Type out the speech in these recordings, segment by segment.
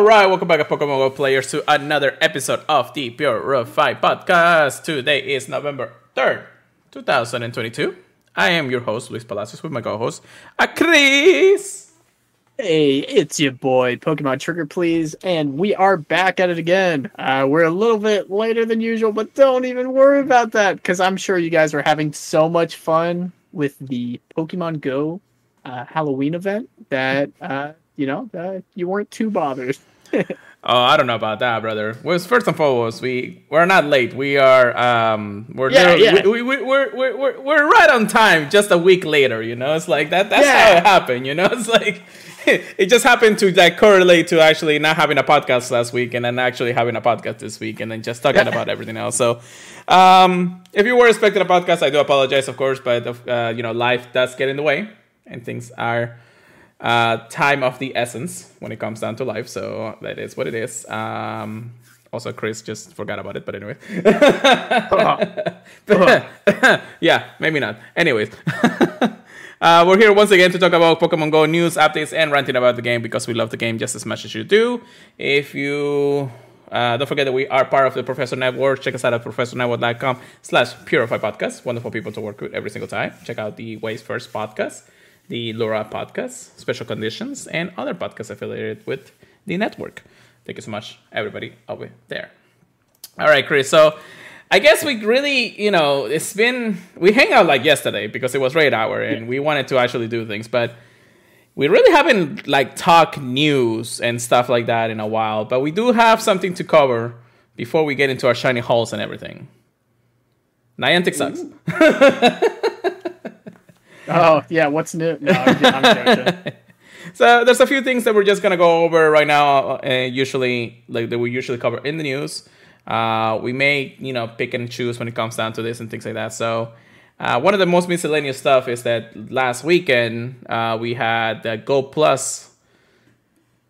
right, welcome back, Pokemon Go players, to another episode of the Purified podcast. Today is November 3rd, 2022. I am your host, Luis Palacios, with my co-host, Chris. Hey, it's your boy, Pokemon Trigger Please, and we are back at it again. We're a little bit later than usual, but don't even worry about that, because I'm sure you guys are having so much fun with the Pokemon Go Halloween event that, you weren't too bothered. Oh, I don't know about that, brother. Well, first and foremost, we're not late. We are we're right on time. Just a week later, It's like that's how it happened. It's like it just happened to like correlate to actually not having a podcast last week and then actually having a podcast this week and then just talking about everything else. So, if you were expecting a podcast, I do apologize, of course, but life does get in the way and things are time of the essence when it comes down to life, so that is what it is. Also, Chris just forgot about it, but anyway. Yeah, maybe not. Anyways, we're here once again to talk about Pokemon Go news, updates, and ranting about the game because we love the game just as much as you do. If you don't forget that we are part of the Professor Network. Check us out at professornetwork.com/Purify Podcast. Wonderful people to work with every single time. Check out the Ways First podcast, the Laura podcast, Special Conditions, and other podcasts affiliated with the network. Thank you so much, everybody over there. All right, Chris. So I guess we really, we hang out like yesterday because it was raid hour and we wanted to actually do things, but we really haven't like talked news and stuff like that in a while. But we do have something to cover before we get into our shiny halls and everything. Niantic sucks. Oh, yeah, what's new? No, I'm joking. So there's a few things that we're just going to go over right now, usually, like that we usually cover in the news. We may, pick and choose when it comes down to this and things like that. So one of the most miscellaneous stuff is that last weekend we had the Go Plus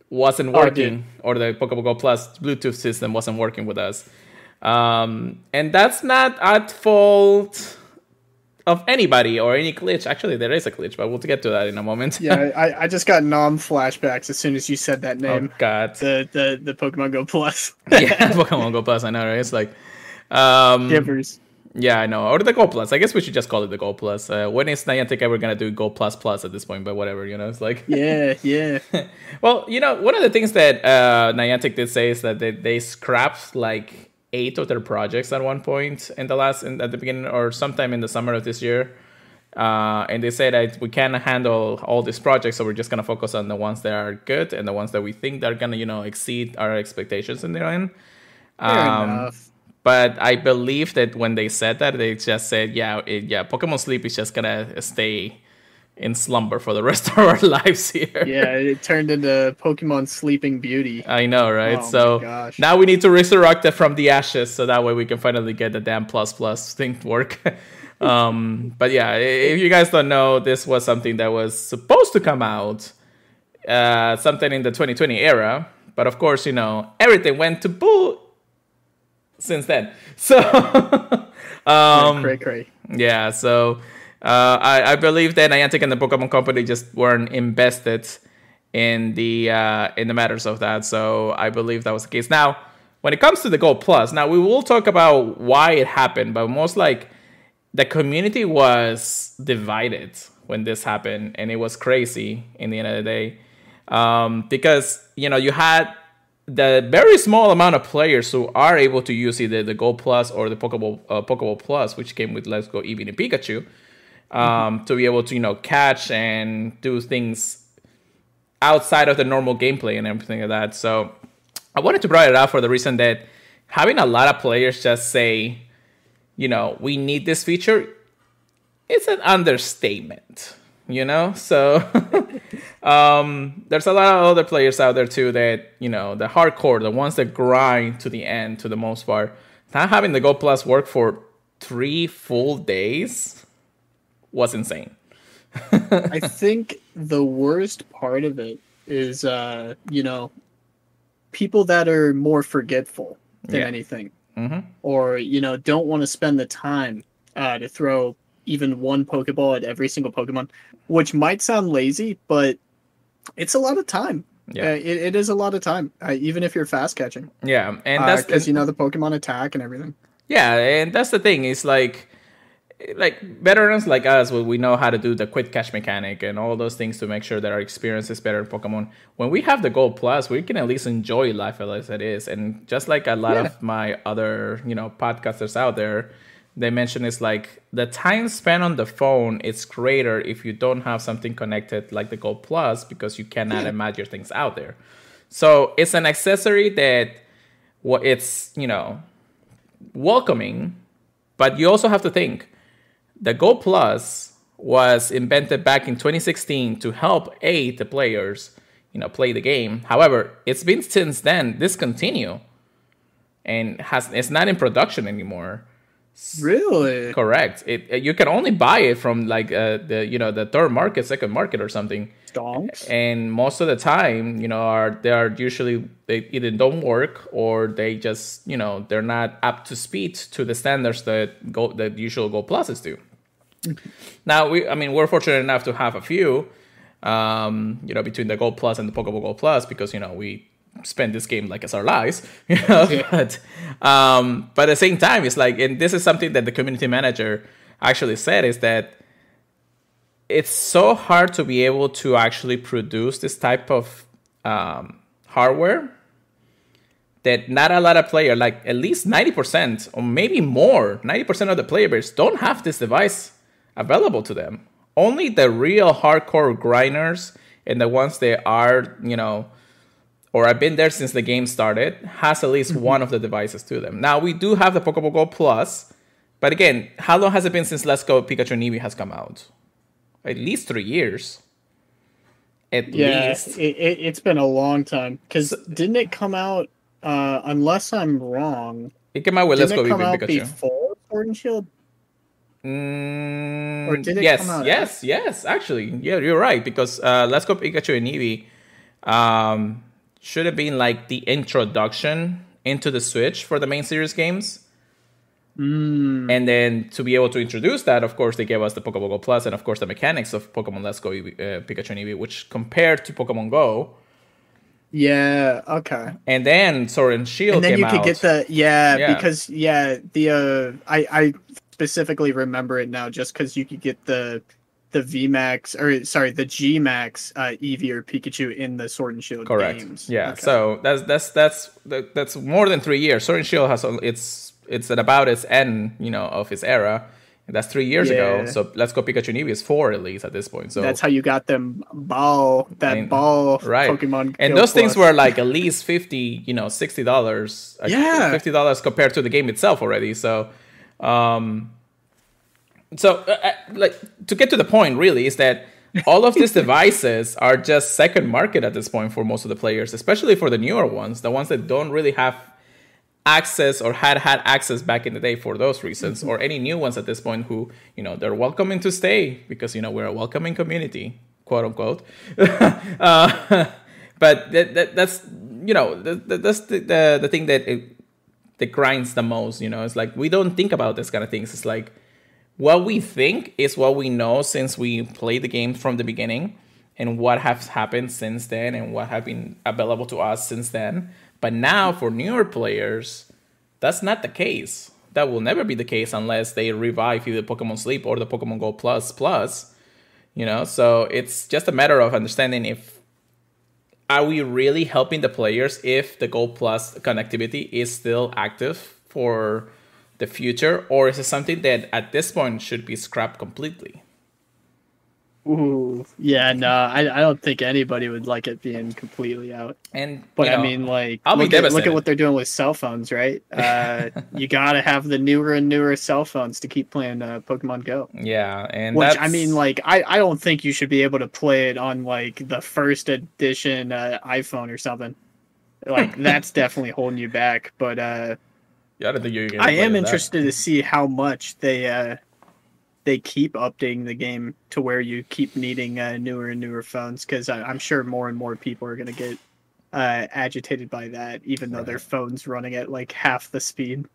wasn't working, or the Pokemon Go Plus Bluetooth system wasn't working with us. And that's not at fault of anybody or any glitch. Actually, there is a glitch, but we'll get to that in a moment. Yeah, I just got flashbacks as soon as you said that name. Oh, God. The Pokemon Go Plus. Yeah, Pokemon Go Plus, I know, right? It's like... Givers. Yeah, I know. Or the Go Plus. I guess we should just call it the Go Plus. When is Niantic ever going to do Go Plus Plus at this point? But whatever, it's like... Yeah. Well, one of the things that Niantic did say is that they scrapped, like, 8 of their projects at one point at the beginning or sometime in the summer of this year, and they said that we can't handle all these projects, so we're just gonna focus on the ones that are good and the ones that we think are gonna exceed our expectations in the end. Fair enough. But I believe that when they said that, they just said, Pokemon Sleep is just gonna stay in slumber for the rest of our lives here. Yeah, it turned into Pokemon Sleeping Beauty. I know, right? Oh, so my gosh. Now we need to resurrect it from the ashes, so that way we can finally get the damn plus thing to work. But yeah, if you guys don't know, this was something that was supposed to come out something in the 2020 era, but of course, everything went to boo since then. So cray. Yeah, so I believe that Niantic and the Pokemon Company just weren't invested in the matters of that. So I believe that was the case. Now, when it comes to the Go Plus, now we will talk about why it happened, but most like the community was divided when this happened, and it was crazy in the end of the day, because you had the very small amount of players who are able to use either the Go Plus or the Pokeball Plus, which came with Let's Go Eevee and Pikachu. To be able to, catch and do things outside of the normal gameplay and everything like that. So I wanted to bring it up for the reason that having a lot of players just say, we need this feature, it's an understatement, So there's a lot of other players out there too that, the hardcore, the ones that grind to the end, to the most part, not having the Go Plus work for 3 full days was insane. I think the worst part of it is, people that are more forgetful than anything. Mm-hmm. Or, don't want to spend the time to throw even one Pokeball at every single Pokemon, which might sound lazy, but it's a lot of time. Yeah. It is a lot of time, even if you're fast catching. Yeah, and that's because you know the Pokemon attack and everything. yeah, and that's the thing. It's like veterans like us, we know how to do the quick catch mechanic and all those things to make sure that our experience is better in Pokemon. When we have the Gold Plus, we can at least enjoy life as it is. And just like a lot of my other, podcasters out there, they mention it's like the time spent on the phone is greater if you don't have something connected like the Gold Plus because you cannot imagine your things out there. So it's an accessory that it's, welcoming, but you also have to think the Go Plus was invented back in 2016 to help aid the players, play the game. However, it's been since then discontinued and it's not in production anymore. Really? Correct. You can only buy it from like the third market, second market, or something. Stonks. And most of the time, they are usually they either don't work or they just they're not up to speed to the standards that the usual Gold Pluses do. Now we're fortunate enough to have a few, between the Gold Plus and the Pokemon Gold Plus because we spend this game like as our lives, but at the same time, it's like, and this is something that the community manager actually said, is that it's so hard to be able to actually produce this type of hardware that not a lot of players, like at least 90% or maybe more, 90% of the players don't have this device available to them. Only the real hardcore grinders and the ones that are, or have been there since the game started, has at least one of the devices to them. Now, we do have the Pokemon Go Plus, but again, how long has it been since Let's Go Pikachu and Eevee has come out? At least 3 years. At least. It's been a long time. Because didn't it come out, unless I'm wrong... It came out with Let's Go Eevee and Pikachu. Before Sword and Shield? Or did it come out? Yes, actually. Yeah, you're right, because Let's Go Pikachu and Eevee should have been like the introduction into the Switch for the main series games. And then to be able to introduce that, of course, they gave us the Pokemon Go Plus and, of course, the mechanics of Pokemon Let's Go Pikachu and Eevee, which compared to Pokemon Go. Yeah, okay. And then Sword and Shield came out. And then you could get because, I specifically remember it now just because you could get the VMAX, the Gmax Eevee or Pikachu in the Sword and Shield games. Yeah, okay. So that's more than 3 years. Sword and Shield has it's at about its end, of its era. And that's 3 years ago. So Let's Go Pikachu and Eevee is 4 at least at this point. So that's how you got them ball right. Pokemon. And those things were like at least $50, $60. $50 compared to the game itself already. So like to get to the point, really, is that all of these devices are just second market at this point for most of the players, especially for the newer ones, the ones that don't really have access or had access back in the day for those reasons, or any new ones at this point who, they're welcoming to stay because, we're a welcoming community, quote unquote. But that's, that's the thing that grinds the most, It's like we don't think about this kind of things. It's like, what we think is what we know since we played the game from the beginning and what has happened since then and what have been available to us since then. But now for newer players, that's not the case. That will never be the case unless they revive either Pokemon Sleep or the Pokemon Go Plus. So it's just a matter of understanding are we really helping the players if the Go Plus connectivity is still active for the future, or is it something that at this point should be scrapped completely? Ooh, yeah, no, I don't think anybody would like it being completely out. But I mean, like, look at what they're doing with cell phones, right? You gotta have the newer and newer cell phones to keep playing Pokemon Go. Yeah, and I mean, like, I don't think you should be able to play it on like the first edition iPhone or something. Like, that's definitely holding you back. But yeah, I don't think you're gonna. I am interested to see how much they keep updating the game to where you keep needing newer and newer phones, because I'm sure more and more people are going to get agitated by that, even though their phone's running at like half the speed.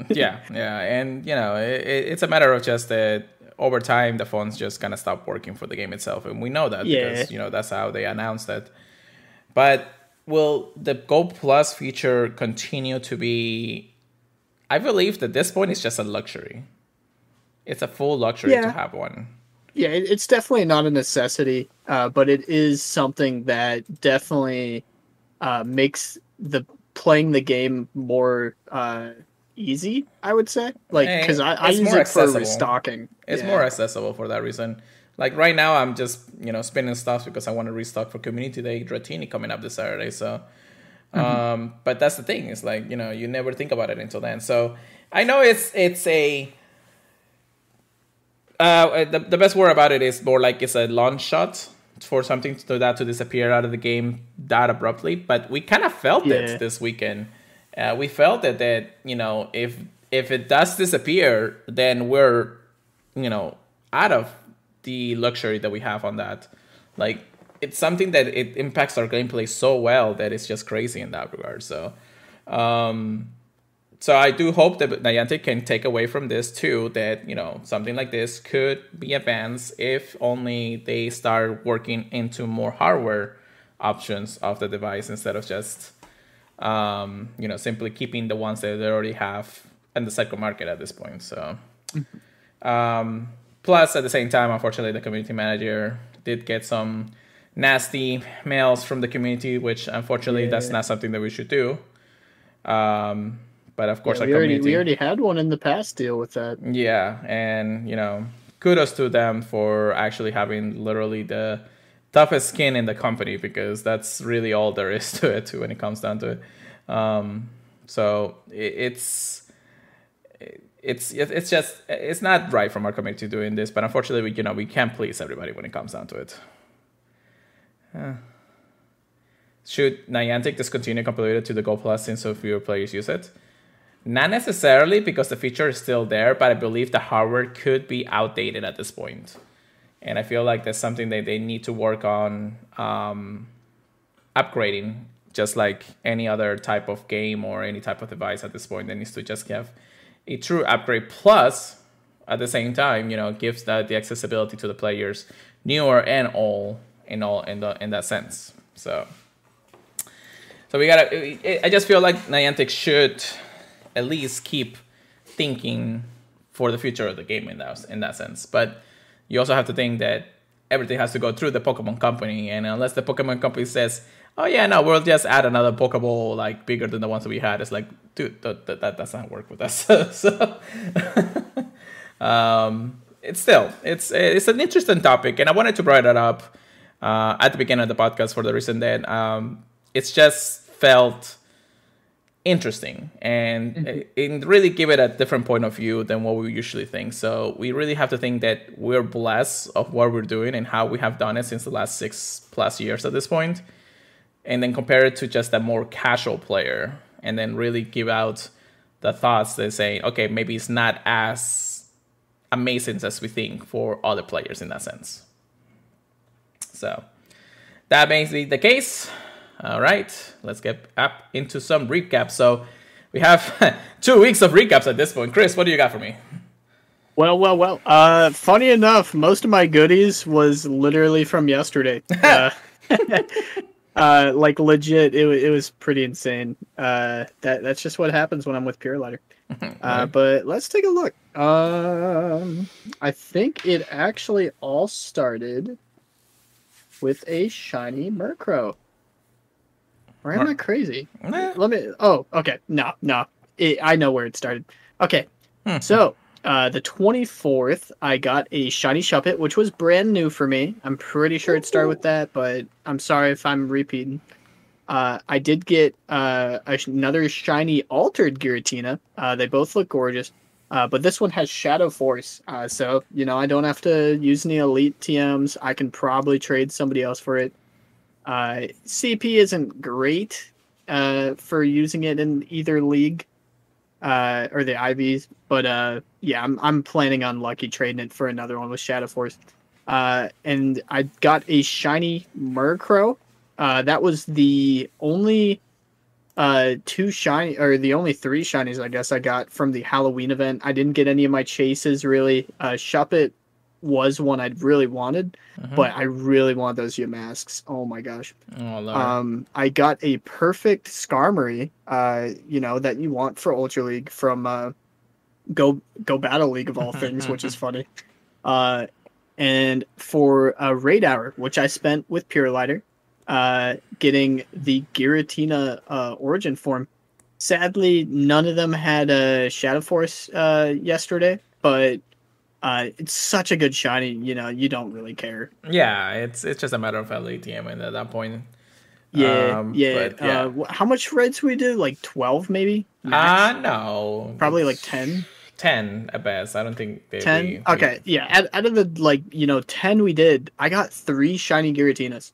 yeah, and it's a matter of just that over time the phones just kind of stop working for the game itself, and we know that because that's how they announced it. But will the Gold Plus feature continue to be? I believe that this point is just a luxury. It's a full luxury to have one. Yeah, it's definitely not a necessity, but it is something that definitely makes the playing the game more easy, I would say. Like, because I use it for restocking. It's more accessible for that reason. Like right now, I'm just spinning stuff because I want to restock for Community Day Dratini coming up this Saturday. So, but that's the thing. It's like you never think about it until then. So I know it's a the best word about it is more like it's a launch shot for something to disappear out of the game that abruptly. But we kind of felt it this weekend. We felt that if it does disappear, then we're out of the luxury that we have on that. Like, it's something that it impacts our gameplay so well that it's just crazy in that regard. So so I do hope that Niantic can take away from this too, that something like this could be advanced if only they start working into more hardware options of the device instead of just simply keeping the ones that they already have in the cycle market at this point. So plus, at the same time, unfortunately, the community manager did get some nasty mails from the community, which unfortunately that's not something that we should do. But of course, we already had one in the past deal with that. Yeah, and kudos to them for actually having literally the toughest skin in the company, because that's really all there is to it when it comes down to it. So it's not right from our community doing this, but unfortunately, we can't please everybody when it comes down to it. Should Niantic discontinue completely to the Gold Plus since so fewer players use it? Not necessarily, because the feature is still there, but I believe the hardware could be outdated at this point. And I feel like that's something that they need to work on upgrading, just like any other type of game or any type of device at this point. That needs to just have a true upgrade. Plus, at the same time, gives the accessibility to the players, newer and old, in that sense. So we gotta. I just feel like Niantic should at least keep thinking for the future of the game in that sense. But you also have to think that everything has to go through the Pokemon Company, and unless the Pokemon Company says, "Oh yeah, no, we'll just add another Pokeball like bigger than the ones that we had," it's like, dude, that does not work with us. So, it's an interesting topic, and I wanted to bring that up at the beginning of the podcast for the reason that it's just felt interesting and it really give it a different point of view than what we usually think. So we really have to think that we're blessed of what we're doing and how we have done it since the last 6+ years at this point, and then compare it to just a more casual player, and then really give out the thoughts that say, okay, maybe it's not as amazing as we think for other players in that sense. So that may be the case. All right, let's get up into some recaps. So we have 2 weeks of recaps at this point. Chris, what do you got for me? Well. Funny enough, most of my goodies was literally from yesterday. Like legit, it was pretty insane. That's just what happens when I'm with Pure Lighter. But let's take a look. I think it actually all started with a shiny Murkrow. Or am I crazy? Let me. Oh, okay. No. I know where it started. Okay. So, the 24th, I got a shiny Shuppet, which was brand new for me. I'm pretty sure it started with that, but I'm sorry if I'm repeating. I did get another shiny altered Giratina. They both look gorgeous. But this one has Shadow Force. So, I don't have to use any elite TMs. I can probably trade somebody else for it. CP isn't great for using it in either league or the IVs, but yeah, I'm planning on lucky trading it for another one with Shadow Force. And I got a shiny Murkrow. That was the only the only 3 shinies I guess I got from the Halloween event. I didn't get any of my chases really. Shuppet was one I'd really wanted, Mm-hmm. but I really want those Ymasks. Oh my gosh. Oh Lord. I got a perfect Skarmory, that you want for Ultra League from Go Battle League of all things, which is funny. Uh, and for a raid hour, which I spent with Pure Lighter, getting the Giratina origin form. Sadly, none of them had a Shadow Force yesterday, but it's such a good shiny. You don't really care. Yeah, it's just a matter of LATM and at that point. Yeah, yeah. But yeah. How much raids we do? Like 12, maybe max. No. Probably like It's 10. 10 at best. I don't think they 10. we Okay, yeah. Out of the 10 we did, I got 3 shiny Giratinas.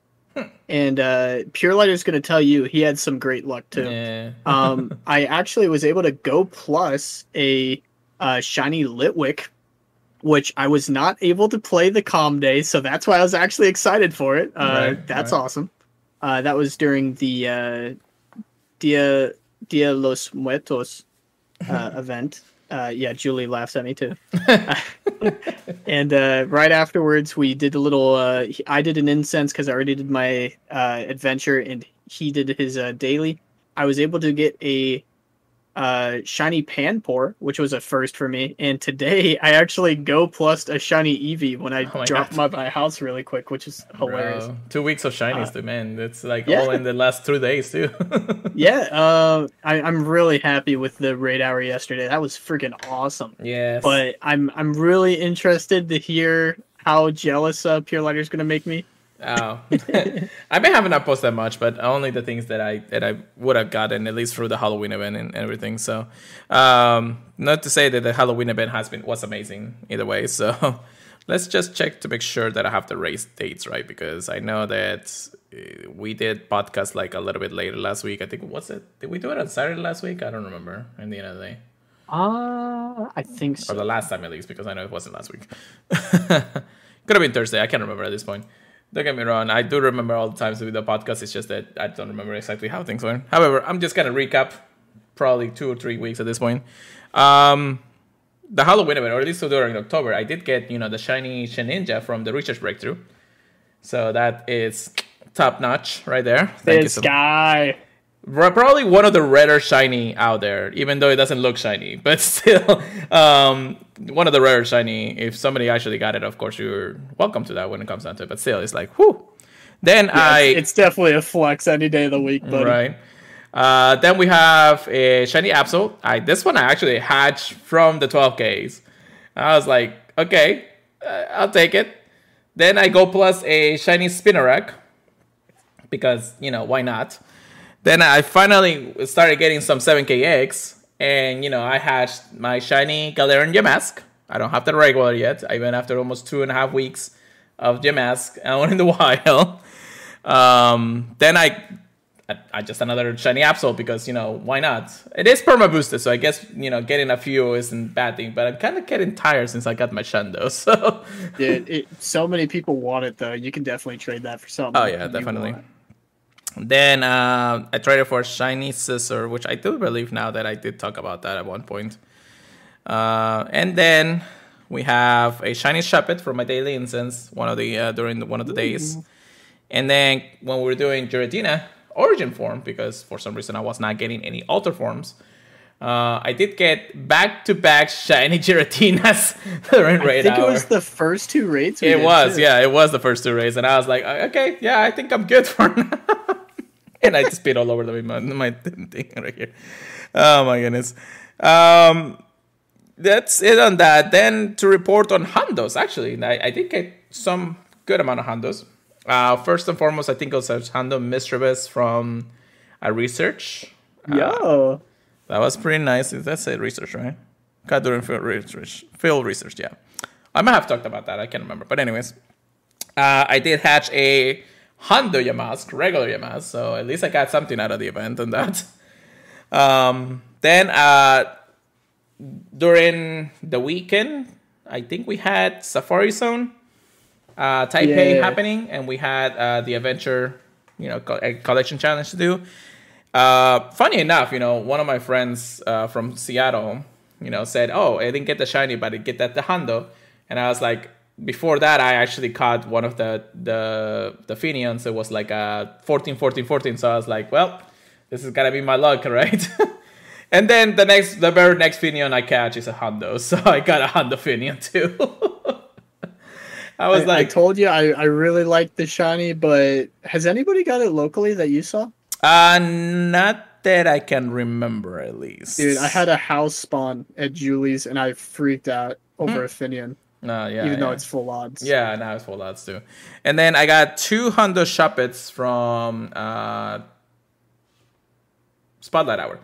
And Pure Lighter's going to tell you he had some great luck too. yeah. I actually was able to go plus a shiny Litwick, which I was not able to play the Calm Day, so that's why I was actually excited for it. That's Right. awesome. That was during the Dia los Muertos event. Yeah, Julie laughs at me too. And right afterwards, we did a little. I did an incense because I already did my adventure, and he did his daily. I was able to get a shiny Panpour, which was a first for me. And today, I actually go plus a shiny Eevee when I dropped my house really quick, which is hilarious. Bro, 2 weeks of shinies, too, man. It's like yeah. all in the last 2 days too. Yeah, I'm really happy with the raid hour yesterday. That was freaking awesome. Yes. But I'm really interested to hear how jealous Pure Lighter's gonna make me. Oh, I've been having not posted that much, but only the things that I would have gotten at least through the Halloween event and everything. So, not to say that the Halloween event was amazing either way. So, let's just check to make sure that I have the race dates right, because I know that we did podcast like a little bit later last week. I think did we do it on Saturday last week? I don't remember. In the end of the day, I think so. or the last time at least, because I know it wasn't last week. Could have been Thursday. I can't remember at this point. Don't get me wrong. I do remember all the times with the podcast. It's just that I don't remember exactly how things went. However, I'm just going to recap probably 2 or 3 weeks at this point. The Halloween event, or at least during October, I did get, the shiny Sheninja from the Research Breakthrough. So that is top notch right there. Thank you guy. Probably one of the rarer shiny out there, even though it doesn't look shiny, but still one of the rarer shiny. If somebody actually got it, of course you're welcome to that when it comes down to it, but still it's like whoo. Then it's definitely a flex any day of the week, buddy. Right. Then we have a shiny Absol. This one I actually hatched from the 12Ks. I was like, okay, I'll take it. Then I go plus a shiny Spinarak because why not. Then I finally started getting some 7K eggs, and I hatched my shiny Galarian Yamask. I don't have the regular yet, even after almost 2.5 weeks of Yamask out in the wild. Then I just another shiny Absol because why not? It is perma boosted, so I guess getting a few isn't a bad thing. But I'm kind of getting tired since I got my Shundo. So dude, so many people want it though. You can definitely trade that for something. Oh yeah, definitely. Then I traded for a shiny Scissor, which I do believe now that I did talk about that at one point. And then we have a shiny Shuppet for my daily incense, during one of the days. And then when we were doing Giratina Origin form, because for some reason I was not getting any Alter forms, I did get back-to-back shiny Giratinas during raid hour. I think it was the first 2 raids. It was the first 2 raids, and I was like, okay, yeah, I think I'm good for now. And I just spit all over my thing right here. Oh my goodness. That's it on that. Then to report on Hondos, actually, I did get some good amount of Hondos. First and foremost, I think it was a Hondo Mischievous from a research. Yo. That was pretty nice. That's a research, right? Got during field research, yeah. I might have talked about that. I can't remember. But anyways, I did hatch a Hondo Yamask, regular Yamask, so at least I got something out of the event on that. Then during the weekend, I think we had Safari Zone Taipei happening, and we had the adventure, a collection challenge to do. Funny enough, one of my friends from Seattle, said, "Oh, I didn't get the shiny, but I get the Hondo," and I was like, before that, I actually caught one of the Finions. It was like a 14, 14, 14. So I was like, well, this is gonna be my luck, right? And then the very next Finion I catch is a Hundo. So I got a Hundo Finion too. I told you I really like the shiny, but has anybody got it locally that you saw? Not that I can remember, at least. Dude, I had a house spawn at Julie's and I freaked out over a Finion. Even though it's full odds. Yeah, now it's full odds too. And then I got 2 Hundo Shuppets from Spotlight Hour.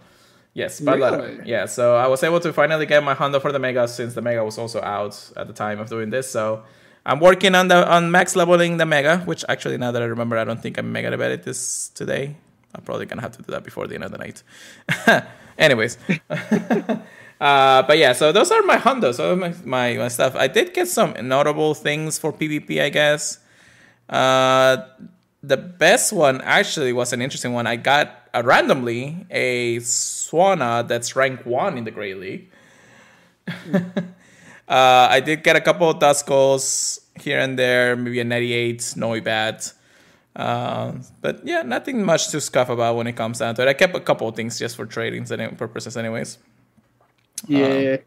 Yes, Spotlight Hour. Yeah, so I was able to finally get my Hundo for the Mega, since the Mega was also out at the time of doing this. So I'm working on max leveling the Mega, which actually, now that I remember, I don't think I'm Mega debated this today. I'm probably gonna have to do that before the end of the night. Anyways. But yeah, so those are my Hondos, so my stuff. I did get some notable things for PvP, I guess. The best one actually was an interesting one. I got randomly a Swanna that's rank 1 in the Great League. I did get a couple of Duskulls here and there, maybe a 98 Noibat. But yeah, nothing much to scuff about when it comes down to it. I kept a couple of things just for trading purposes anyways. Yeah.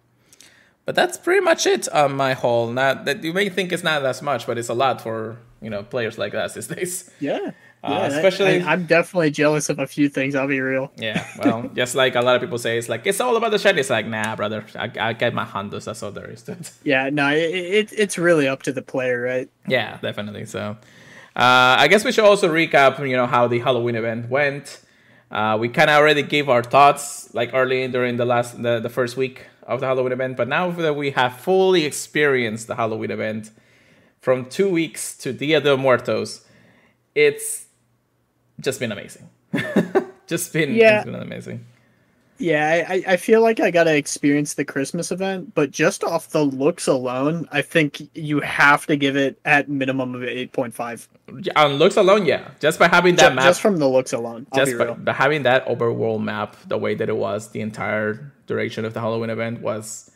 But that's pretty much it on my haul. Not that you may think it's not as much, but it's a lot for players like us these days. Yeah. Especially, I'm definitely jealous of a few things. I'll be real. Yeah, well, just like a lot of people say, it's like it's all about the shiny. It's like, nah, brother, I get my Hondos. That's all there is to it. Yeah, no, it's really up to the player, right? Yeah, definitely. So, I guess we should also recap, how the Halloween event went. We kind of already gave our thoughts like early during the first week of the Halloween event, but now that we have fully experienced the Halloween event from 2 weeks to Dia de Muertos, it's just been amazing. It's been amazing. Yeah, I feel like I gotta experience the Christmas event, but just off the looks alone, I think you have to give it at minimum of 8.5. On looks alone, yeah. Just by having that map. Just from the looks alone. Just by having that overworld map, the way that it was, the entire duration of the Halloween event was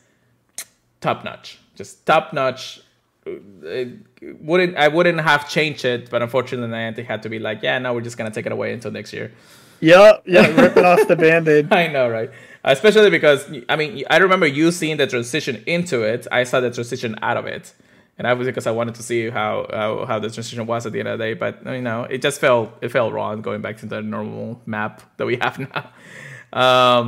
top notch. Just top notch. I wouldn't have changed it, but unfortunately Niantic had to be like, yeah, no, we're just gonna take it away until next year. Yeah, ripping off the Band-Aid. I know, right? Especially because, I remember you seeing the transition into it. I saw the transition out of it. And obviously because I wanted to see how the transition was at the end of the day. But, it just felt wrong going back to the normal map that we have now.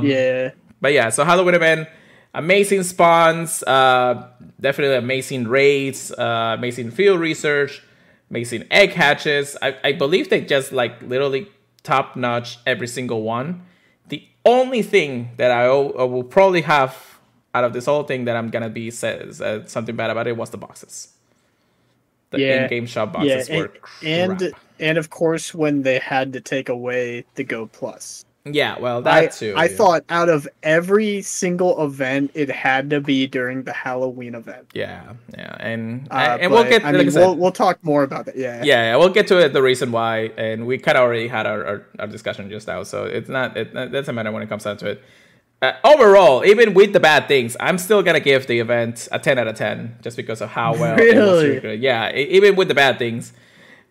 Yeah. But yeah, so Halloween event, amazing spawns, definitely amazing raids, amazing field research, amazing egg hatches. I believe they just, literally top notch every single one. The only thing that I will probably have out of this whole thing that I'm gonna be something bad about it was the boxes. The in-game shop boxes were crap. And of course when they had to take away the Go Plus. Yeah, well, that too. I thought out of every single event, it had to be during the Halloween event. Yeah, and we'll get. We'll talk more about that. Yeah, we'll get to it. The reason why, and we kind of already had our discussion just now, so it doesn't matter when it comes down to it. Overall, even with the bad things, I'm still gonna give the event a 10 out of 10 just because of how well it was treated. Yeah, even with the bad things.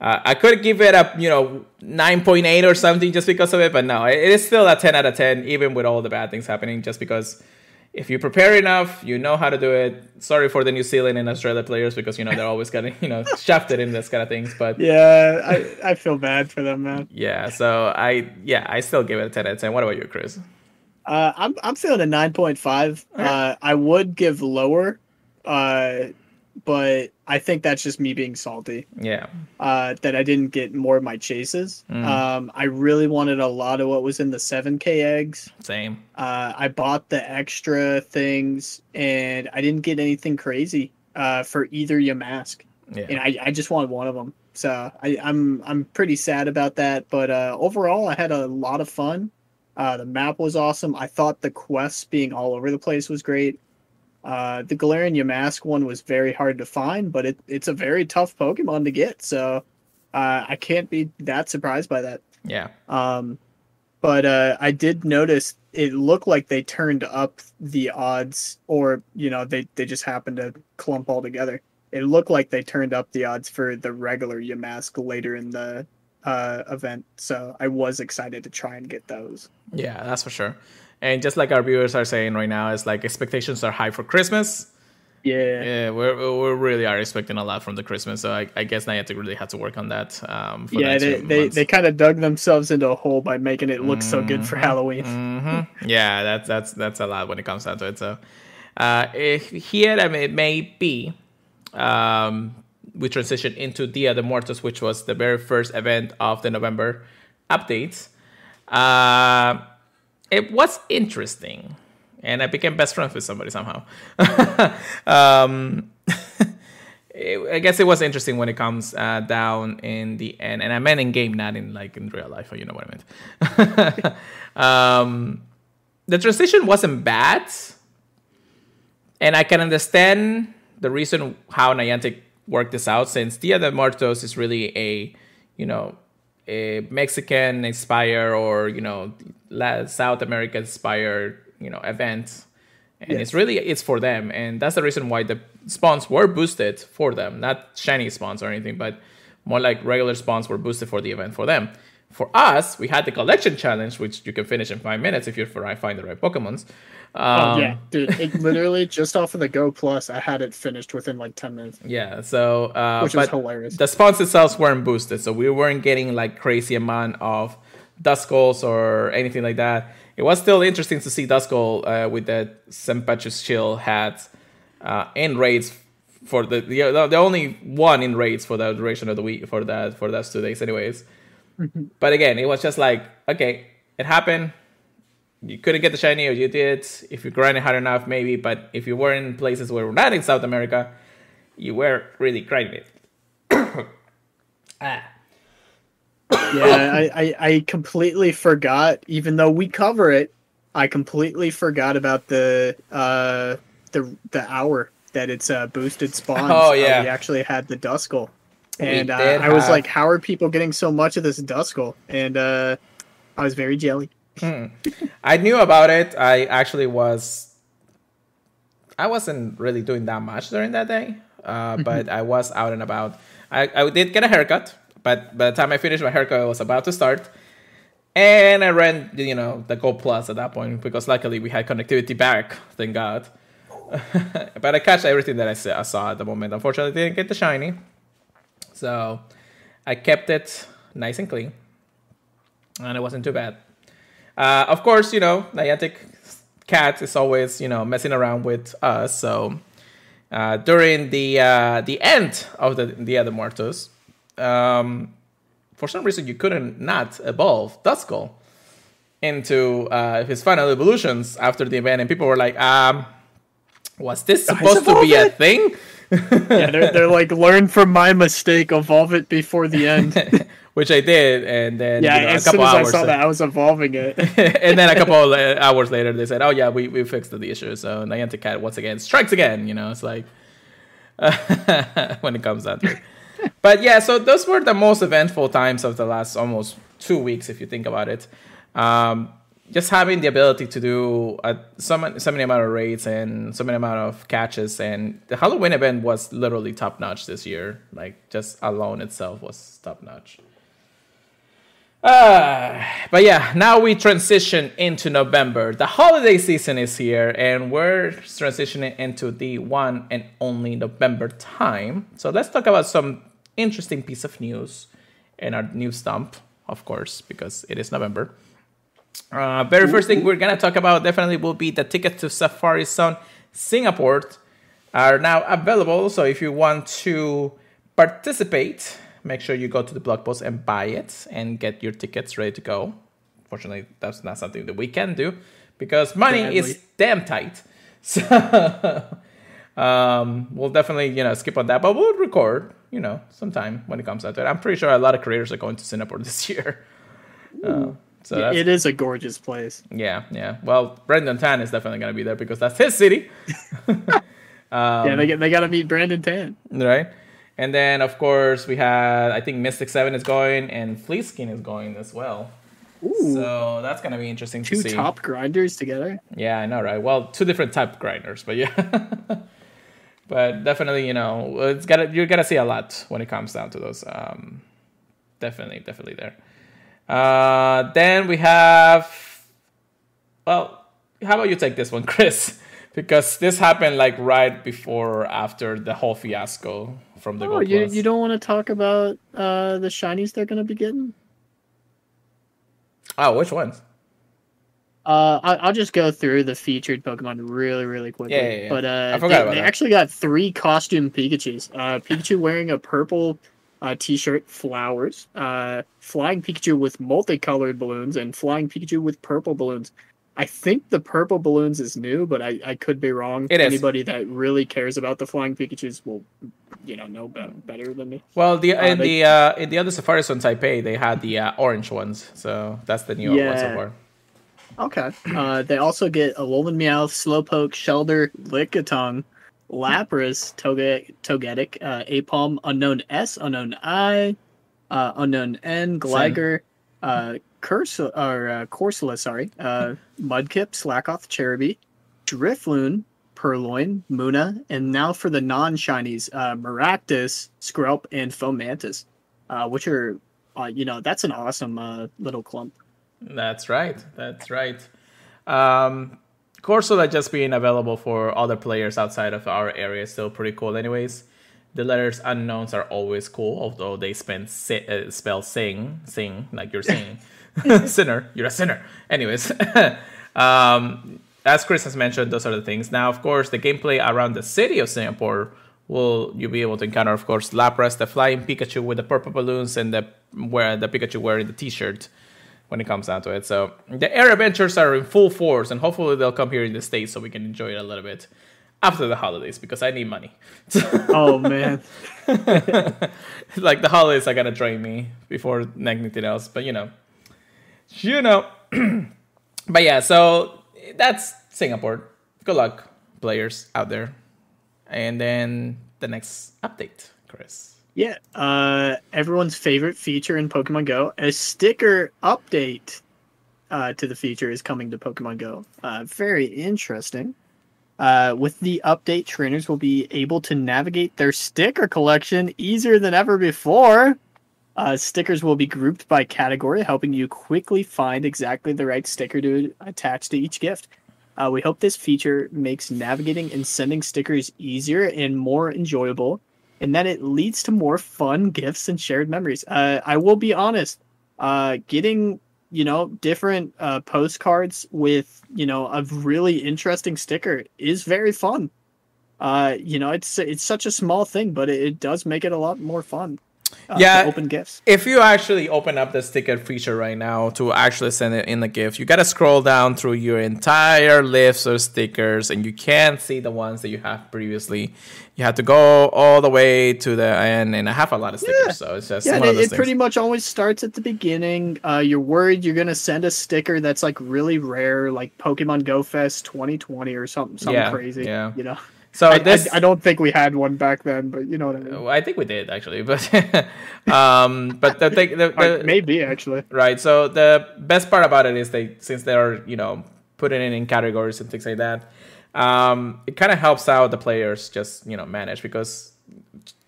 I could give it a 9.8 or something just because of it, but no, it is still a 10 out of 10 even with all the bad things happening. Just because if you prepare enough, you know how to do it. Sorry for the New Zealand and Australia players because they're always getting shafted in this kind of things. But yeah, I feel bad for them, man. Yeah, so I still give it a 10 out of 10. What about you, Chris? I'm feeling a 9.5. Right. I would give lower, but I think that's just me being salty. Yeah. That I didn't get more of my chases. I really wanted a lot of what was in the 7K eggs. Same. I bought the extra things, and I didn't get anything crazy for either Yamask. Yeah. And I just wanted one of them. So I'm pretty sad about that. But overall, I had a lot of fun. The map was awesome. I thought the quests being all over the place was great. The Galarian Yamask one was very hard to find, but it's a very tough Pokemon to get, so I can't be that surprised by that. Yeah. But I did notice it looked like they turned up the odds, or they just happened to clump all together. it looked like they turned up the odds for the regular Yamask later in the event. So I was excited to try and get those. Yeah, that's for sure. And just like our viewers are saying right now, it's like expectations are high for Christmas. Yeah, we really are expecting a lot from the Christmas, so I guess Niantic really had to work on that. For yeah, they kind of dug themselves into a hole by making it look so good for Halloween. Yeah, that's a lot when it comes down to it. So here, I mean, it may be we transitioned into Dia de Muertos, which was the very first event of the November updates. It was interesting. And I became best friends with somebody somehow. I guess it was interesting when it comes down in the end. And I meant in game, not in real life. You know what I meant. The transition wasn't bad. And I can understand the reason how Niantic worked this out, since Dia de Muertos is really a Mexican inspired or, South America inspired event, and Yes. it's for them, and that's the reason why the spawns were boosted for them, not shiny spawns or anything, but more like regular spawns were boosted for the event for them. For us, we had the collection challenge, which you can finish in 5 minutes if you find the right Pokemons. Yeah, dude, it literally just off of the Go Plus, I had it finished within like 10 minutes. Yeah, so Which was hilarious. The spawns themselves weren't boosted, so we weren't getting like crazy amount of Duskulls or anything like that. It was still interesting to see Duskull with that Senpachu's Chill hat in raids for the only one in raids for the duration of the week for those 2 days, anyways. But again, it was just like, okay, it happened. You couldn't get the shiny, or you did. If you grinded hard enough, maybe. But if you were in places where we're not in South America, you were really grinding it. Yeah, I completely forgot. Even though we cover it, I completely forgot about the hour that it's boosted spawns. Oh yeah, we actually had the Duskull, and I was like, "How are people getting so much of this Duskull?" And I was very jelly. I knew about it. I wasn't really doing that much during that day, but I was out and about. I did get a haircut. But by the time I finished my haircut, I was about to start. And I ran, the Gold Plus at that point, because luckily we had connectivity back, thank God. But I catch everything that I saw at the moment. Unfortunately, I didn't get the shiny. So I kept it nice and clean. And it wasn't too bad. Of course, Niantic cat is always, messing around with us. So during the end of the Dia de Muertos, for some reason you couldn't not evolve Duskull into his final evolutions after the event, and people were like, was this supposed to be a thing? Yeah, they're like, learn from my mistake, evolve it before the end. Which I did, and then as soon as I saw that, I was evolving it. And then a couple hours later, they said, "Oh yeah, we fixed the issue." So Niantic cat once again strikes again. It's like when it comes down to it. But yeah, so those were the most eventful times of the last almost 2 weeks, if you think about it. Just having the ability to do so many amount of raids and so many amount of catches, and the Halloween event was literally top notch this year. Like, just alone itself was top notch. But yeah, now we transition into November. The holiday season is here, and we're transitioning into the one and only November time. So let's talk about some interesting piece of news in our news dump, of course, because it is November. Very first thing we're gonna talk about definitely will be the tickets to Safari Zone Singapore are now available. So if you want to participate, make sure you go to the blog post and buy it and get your tickets ready to go. Fortunately, that's not something that we can do because money is damn tight. So we'll definitely, skip on that, but we'll record, sometime when it comes out to it. I'm pretty sure a lot of creators are going to Singapore this year. So it is a gorgeous place. Yeah. Well, Brendan Tan is definitely going to be there because that's his city. Yeah, they got to meet Brandon Tan. Right. And then, of course, we had, I think Mystic 7 is going and Fleaskin is going as well. Ooh. So that's going to be interesting to see. Two top grinders together? Yeah, I know, right? Well, two different type grinders, but yeah. But definitely, you're gonna see a lot when it comes down to those. Definitely there. Then we have. Well, how about you take this one, Chris? Because this happened like right before or after the whole fiasco from the Gold Plus. You don't want to talk about the shinies they're gonna be getting? Oh, which ones? I'll just go through the featured Pokemon really quickly. Yeah. But I forgot about they that. actually got 3 costume Pikachus. Pikachu wearing a purple t-shirt, flowers. Flying Pikachu with multicolored balloons, and Flying Pikachu with purple balloons. I think the purple balloons is new, but I could be wrong. Anybody that really cares about the Flying Pikachus will, know better than me. Well, in the other safaris on Taipei, they had the orange ones, so that's the new one so far. Okay. They also get Alolan Meowth, Slowpoke, Shelder, Lickitung, Lapras, Togetic, Apom, Unknown S, Unknown I, Unknown N, Gligar, Corsola, Mudkip, Slackoth, Cherubi, Drifloon, Purloin, Munna, and now for the non-shinies, Maractus, Skrelp, and Fomantis, which are, that's an awesome little clump. That's right. Corsola just being available for other players outside of our area is still pretty cool anyways. The letters unknowns are always cool, although they spell sing, like you're singing. Sinner, you're a sinner. Anyways, as Chris has mentioned, those are the things. Now, of course, the gameplay around the city of Singapore you'll be able to encounter, of course, Lapras, the flying Pikachu with the purple balloons, and the Pikachu wearing the t-shirt when it comes down to it. So the air adventures are in full force, and hopefully they'll come here in the States so we can enjoy it a little bit after the holidays, because I need money. Oh, man. Like, the holidays are going to drain me before anything else, but But yeah, so that's Singapore. Good luck, players out there. And then the next update, Chris. Yeah, everyone's favorite feature in Pokemon Go, a sticker update to the feature is coming to Pokemon Go. Very interesting. With the update, trainers will be able to navigate their sticker collection easier than ever before. Stickers will be grouped by category, helping you quickly find exactly the right sticker to attach to each gift. We hope this feature makes navigating and sending stickers easier and more enjoyable, and that it leads to more fun gifts and shared memories. I will be honest, getting different postcards with a really interesting sticker is very fun. It's such a small thing, but it does make it a lot more fun. To open gifts. If you actually open up the sticker feature right now to actually send it in the gift, you gotta scroll down through your entire list of stickers, and you can't see the ones that you have previously. You have to go all the way to the end, and I have a lot of stickers, so it's just one of those things. Pretty much always starts at the beginning. You're worried you're gonna send a sticker that's like really rare, like Pokemon Go Fest 2020 or something crazy. Yeah. So I don't think we had one back then, but you know what I mean. I think we did actually, but but the thing, maybe actually. Right. So the best part about it is since they are putting it in categories and things like that, it kind of helps out the players just manage, because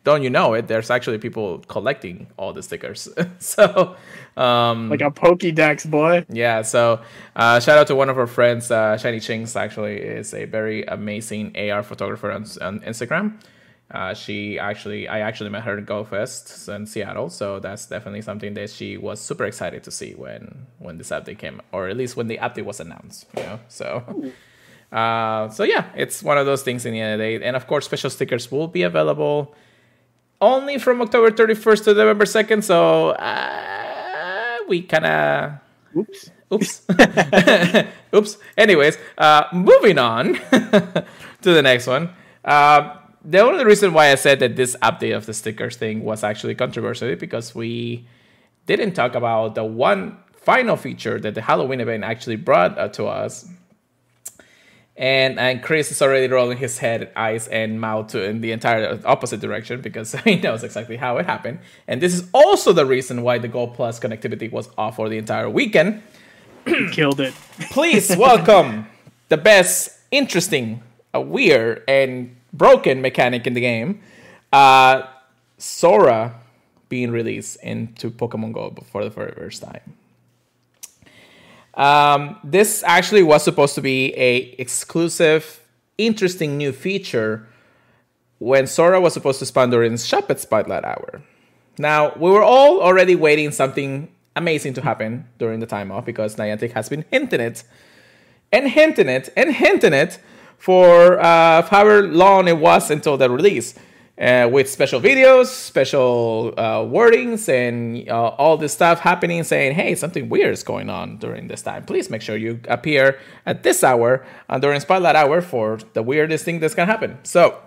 don't you know it? There's actually people collecting all the stickers. So like a Pokédex, boy. Yeah. So shout out to one of our friends, Shiny Chinks. Actually, is a very amazing AR photographer on Instagram. I actually met her at Go Fest in Seattle. So that's definitely something that she was super excited to see when this update came, or at least when the update was announced. So. So yeah, it's one of those things in the end of the day. And of course, special stickers will be available only from October 31st to November 2nd. So we kind of... Oops. Oops. Anyways, moving on to the next one. The only reason why I said that this update of the stickers thing was actually controversial because we didn't talk about the one final feature that the Halloween event actually brought to us. And Chris is already rolling his head, eyes, and mouth in the entire opposite direction because he knows exactly how it happened. And this is also the reason why the Gold Plus connectivity was off for the entire weekend. Killed it. Please welcome the best, interesting, weird, and broken mechanic in the game, Sora being released into Pokemon Go for the very first time. This actually was supposed to be a exclusive, interesting new feature when Sora was supposed to spawn during Shop at Spotlight Hour. Now, we were all already waiting something amazing to happen during the time off because Niantic has been hinting it for however long it was until the release. With special videos, special wordings, and all this stuff happening, saying, hey, something weird is going on during this time. Please make sure you appear at this hour during Spotlight Hour for the weirdest thing that's going to happen. So,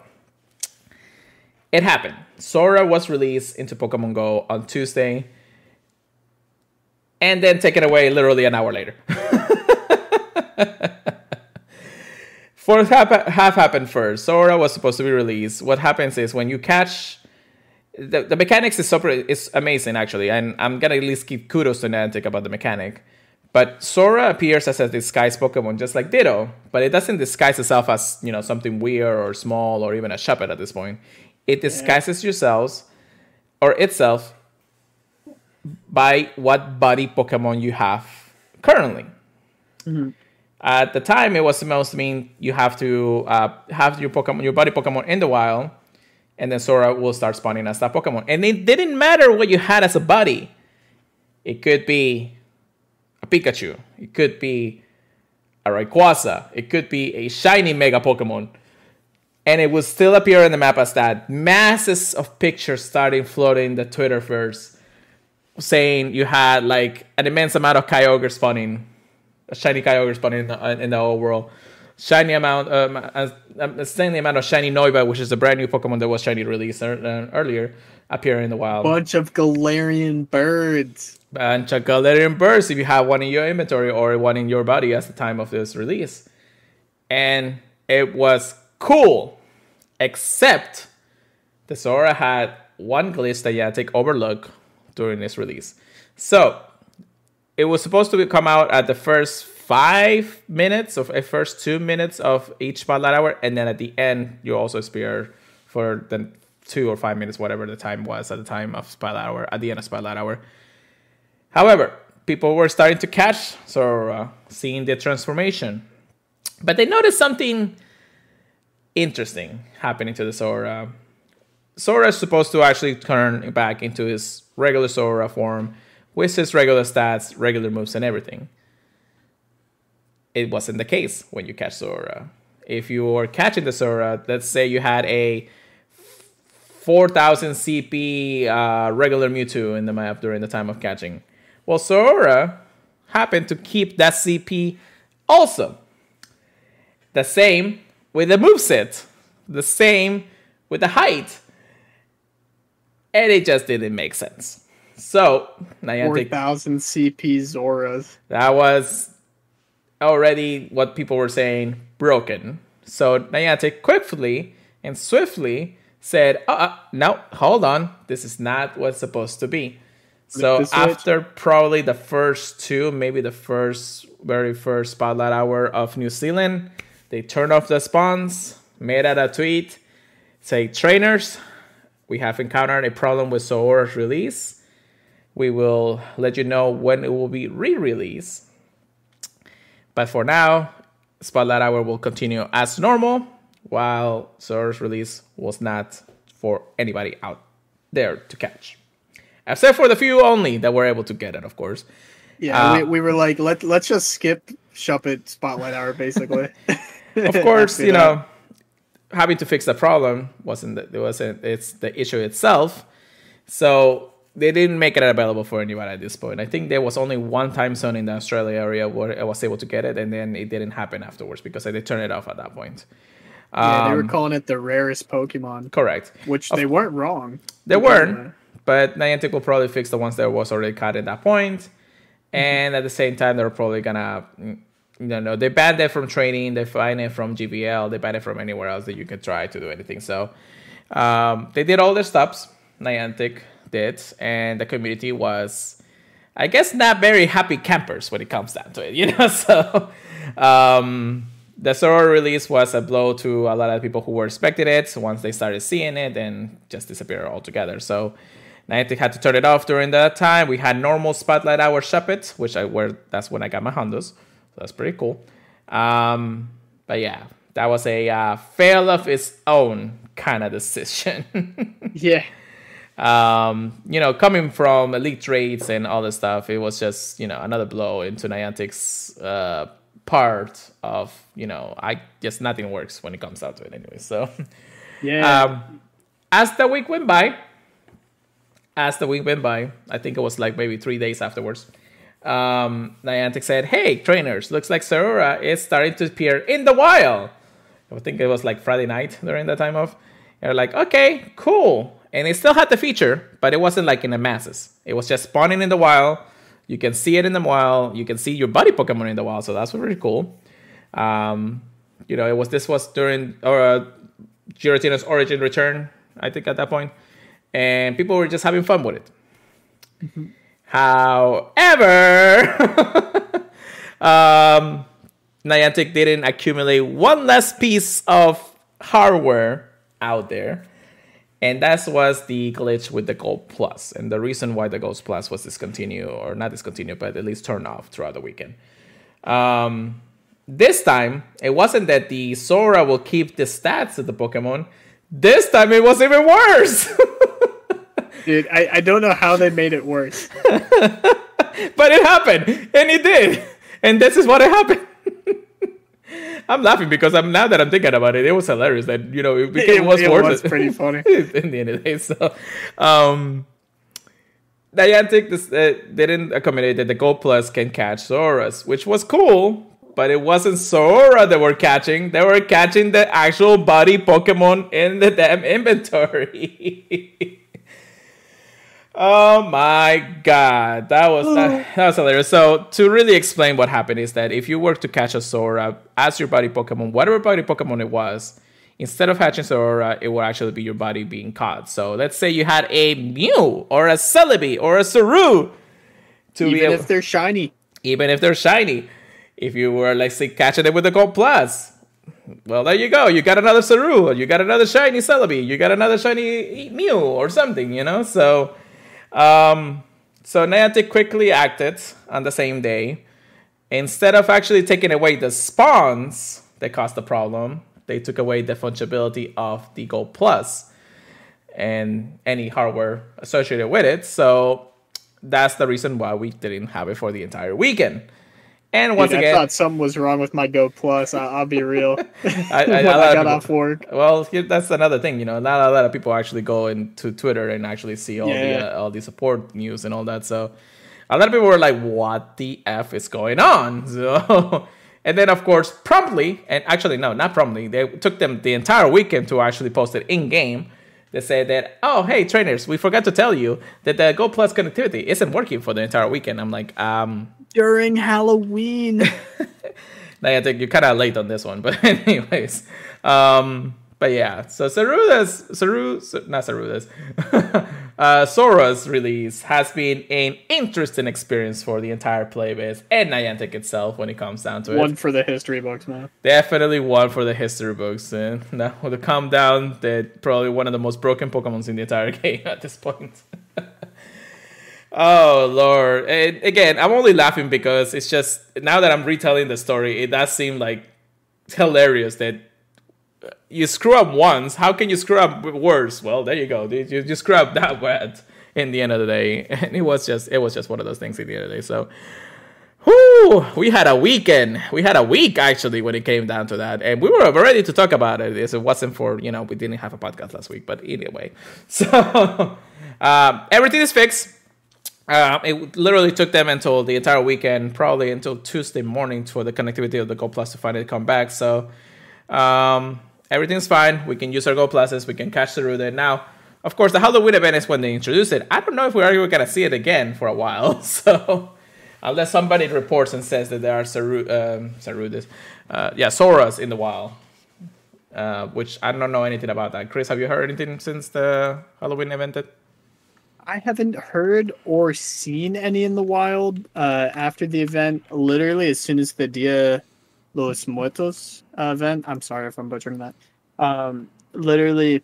it happened. Sora was released into Pokemon Go on Tuesday, and then taken away literally an hour later. Fourth half happened first. Sora was supposed to be released. What happens is when you catch... The mechanics is amazing, actually. And I'm going to at least give kudos to Niantic about the mechanic. But Sora appears as a disguised Pokemon, just like Ditto. But it doesn't disguise itself as, something weird or small or even a Shuppet at this point. It disguises itself by what body Pokemon you have currently. Mm-hmm. At the time, it was supposed to mean you have to have your body Pokemon in the wild, and then Sora will start spawning as that Pokemon. And it didn't matter what you had as a body. It could be a Pikachu. It could be a Rayquaza. It could be a shiny Mega Pokemon. And it would still appear in the map as that. Masses of pictures starting floating the Twitterverse, saying you had like an immense amount of Kyogre spawning. A shiny Kyogre spawning in the whole world. Shiny amount, the same amount of shiny Noiba, which is a brand new Pokemon that was shiny released earlier, appearing in the wild. Bunch of Galarian birds. If you have one in your inventory or one in your body at the time of this release. And it was cool. Except the Sora had one glitch that Niantic overlooked during this release. So, it was supposed to come out at the first 5 minutes of first 2 minutes of each Spotlight Hour, and then at the end you also appear for the 2 or 5 minutes, whatever the time was at the time of Spotlight Hour, at the end of Spotlight Hour. However, people were starting to catch Sora, seeing the transformation, but they noticed something interesting happening to the Sora. Sora is supposed to actually turn back into his regular Sora form, with his regular stats, regular moves, and everything. It wasn't the case when you catch Sora. If you were catching the Sora, let's say you had a 4,000 CP regular Mewtwo in the map during the time of catching. Well, Sora happened to keep that CP also. The same with the moveset. The same with the height. And it just didn't make sense. So, Niantic... 4,000 CP Zoras. That was already what people were saying, broken. So, Niantic quickly and swiftly said, no, hold on. This is not what's supposed to be. So, after probably the first two, maybe the very first Spotlight Hour of New Zealand, they turned off the spawns, made out a tweet, say, trainers, we have encountered a problem with Sora's release. We will let you know when it will be re-released. But for now, Spotlight Hour will continue as normal, while Sora's release was not for anybody out there to catch. Except for the few only that were able to get it, of course. Yeah, we were like, let's just skip Shuppet Spotlight Hour, basically. Of course, having to fix the problem it's the issue itself. So they didn't make it available for anybody at this point. I think there was only one time zone in the Australia area where I was able to get it, and then it didn't happen afterwards because they turned it off at that point. They were calling it the rarest Pokemon. Correct. Which they weren't wrong. They weren't, but Niantic will probably fix the ones that was already caught at that point. And at the same time, they're probably gonna, they banned it from training, they banned it from GBL, they banned it from anywhere else that you can try to do anything. So they did all their stops, Niantic did, and the community was, I guess, not very happy campers when it comes down to it, So The Sora release was a blow to a lot of people who were expecting it. So once they started seeing it, then just disappeared altogether. So Niantic had to turn it off during that time. We had normal Spotlight Hour shop it, that's when I got my Hondos. So that's pretty cool. But yeah, that was a fail of its own kind of decision. Yeah. Coming from elite trades and all this stuff, it was just, another blow into Niantic's part of, I guess nothing works when it comes down to it anyway. So, yeah. As the week went by, I think it was like maybe 3 days afterwards, Niantic said, "Hey, trainers, looks like Zorora is starting to appear in the wild." I think it was like Friday night during that time of. And they're like, "Okay, cool." And it still had the feature, but it wasn't like in the masses. It was just spawning in the wild. You can see it in the wild. You can see your buddy Pokemon in the wild, so that's really cool. This was during Giratina's Origin Return, I think, at that point. And people were just having fun with it. Mm-hmm. However, Niantic didn't accumulate one less piece of hardware out there. And that was the glitch with the Gold Plus. And the reason why the Gold Plus was discontinued, or not discontinued, but at least turned off throughout the weekend. This time, it wasn't that the Sora will keep the stats of the Pokemon. This time, it was even worse. Dude, I don't know how they made it worse. But it happened, and it did. And this is what happened. I'm laughing because now that I'm thinking about it, it was hilarious that, it became worse. It was pretty funny. In the end of the day. So, Niantic didn't accommodate that the Gold Plus can catch Zoras, which was cool, but it wasn't Zora they were catching. They were catching the actual body Pokemon in the damn inventory. Oh my god, that was hilarious. So to really explain what happened is that if you were to catch a Zora as your body Pokemon, whatever body Pokemon it was, instead of catching Zora, it would actually be your body being caught. So let's say you had a Mew or a Celebi or a Saru. Even if they're shiny. Even if they're shiny. If you were, let's say, catching it with a Gold Plus, well, there you go. You got another Saru, you got another shiny Celebi, you got another shiny Mew or something, So... So Niantic quickly acted on the same day. Instead of actually taking away the spawns that caused the problem, they took away the fungibility of the Gold Plus and any hardware associated with it. So that's the reason why we didn't have it for the entire weekend. And once again, I thought something was wrong with my Go Plus. I'll be real. I got off work. Well, that's another thing. Not a lot of people actually go into Twitter and actually see all the support news and all that. So a lot of people were like, "What the f is going on?" So, and then of course, promptly, and actually no, not promptly. They took them the entire weekend to actually post it in game. They said that, "Oh, hey trainers, we forgot to tell you that the Go Plus connectivity isn't working for the entire weekend." I'm like, during Halloween. I think you're kind of late on this one, but anyways, but yeah. So Sora's release has been an interesting experience for the entire playbase and Niantic itself when it comes down to it. One for the history books, man. Definitely one for the history books, and now with the calm down, they're probably one of the most broken Pokemons in the entire game at this point. Oh, Lord. And again, I'm only laughing because it's just, now that I'm retelling the story, it does seem like hilarious that you screw up once. How can you screw up worse? Well, there you go. You screw up that bad in the end of the day. And it was just one of those things in the end of the day. So, we had a weekend. We had a week, actually, when it came down to that. And we were ready to talk about it if it wasn't for, we didn't have a podcast last week. But anyway. So, everything is fixed. It literally took them until the entire weekend, probably until Tuesday morning, for the connectivity of the Go Plus to finally come back. So everything's fine. We can use our Go Pluses. We can catch the Rude. Now, of course, the Halloween event is when they introduce it. I don't know if we're ever going to see it again for a while. So unless somebody reports and says that there are Soras in the wild, which I don't know anything about that. Chris, have you heard anything since the Halloween event? I haven't heard or seen any in the wild after the event. Literally, as soon as the Dia Los Muertos event. I'm sorry if I'm butchering that. Literally,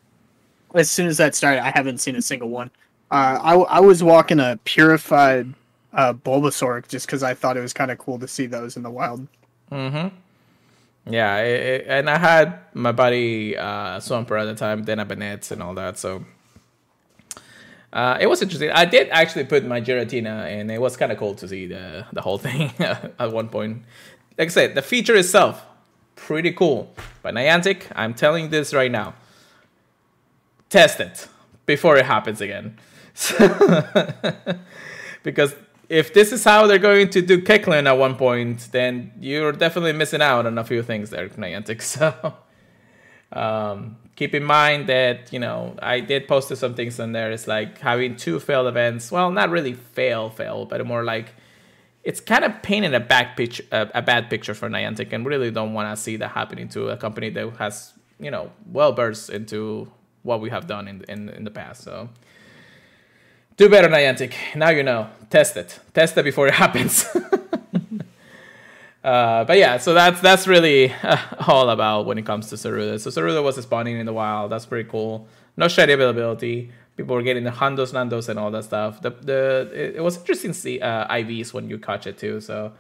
as soon as that started, I haven't seen a single one. I was walking a Purified Bulbasaur just because I thought it was kind of cool to see those in the wild. Mm-hmm. Yeah, and I had my buddy Swampert at the time, then Benet and all that, so it was interesting. I did actually put my Giratina, and it was kind of cool to see the whole thing at one point. Like I said, the feature itself, pretty cool. But Niantic, I'm telling you this right now, test it before it happens again. Because if this is how they're going to do Kecklin at one point, then you're definitely missing out on a few things there, Niantic. So keep in mind that, I did post some things on there. It's like having 2 failed events. Well, not really fail, but more like it's kind of painting a bad picture for Niantic, and really don't want to see that happening to a company that has, well versed into what we have done in the past. So do better, Niantic. Now you know. Test it before it happens. But yeah, so that's really all about when it comes to Saruda. So Saruda was spawning in the wild. That's pretty cool. No shiny availability. People were getting the Hundos, Nandos, and all that stuff. It was interesting to see IVs when you catch it too. So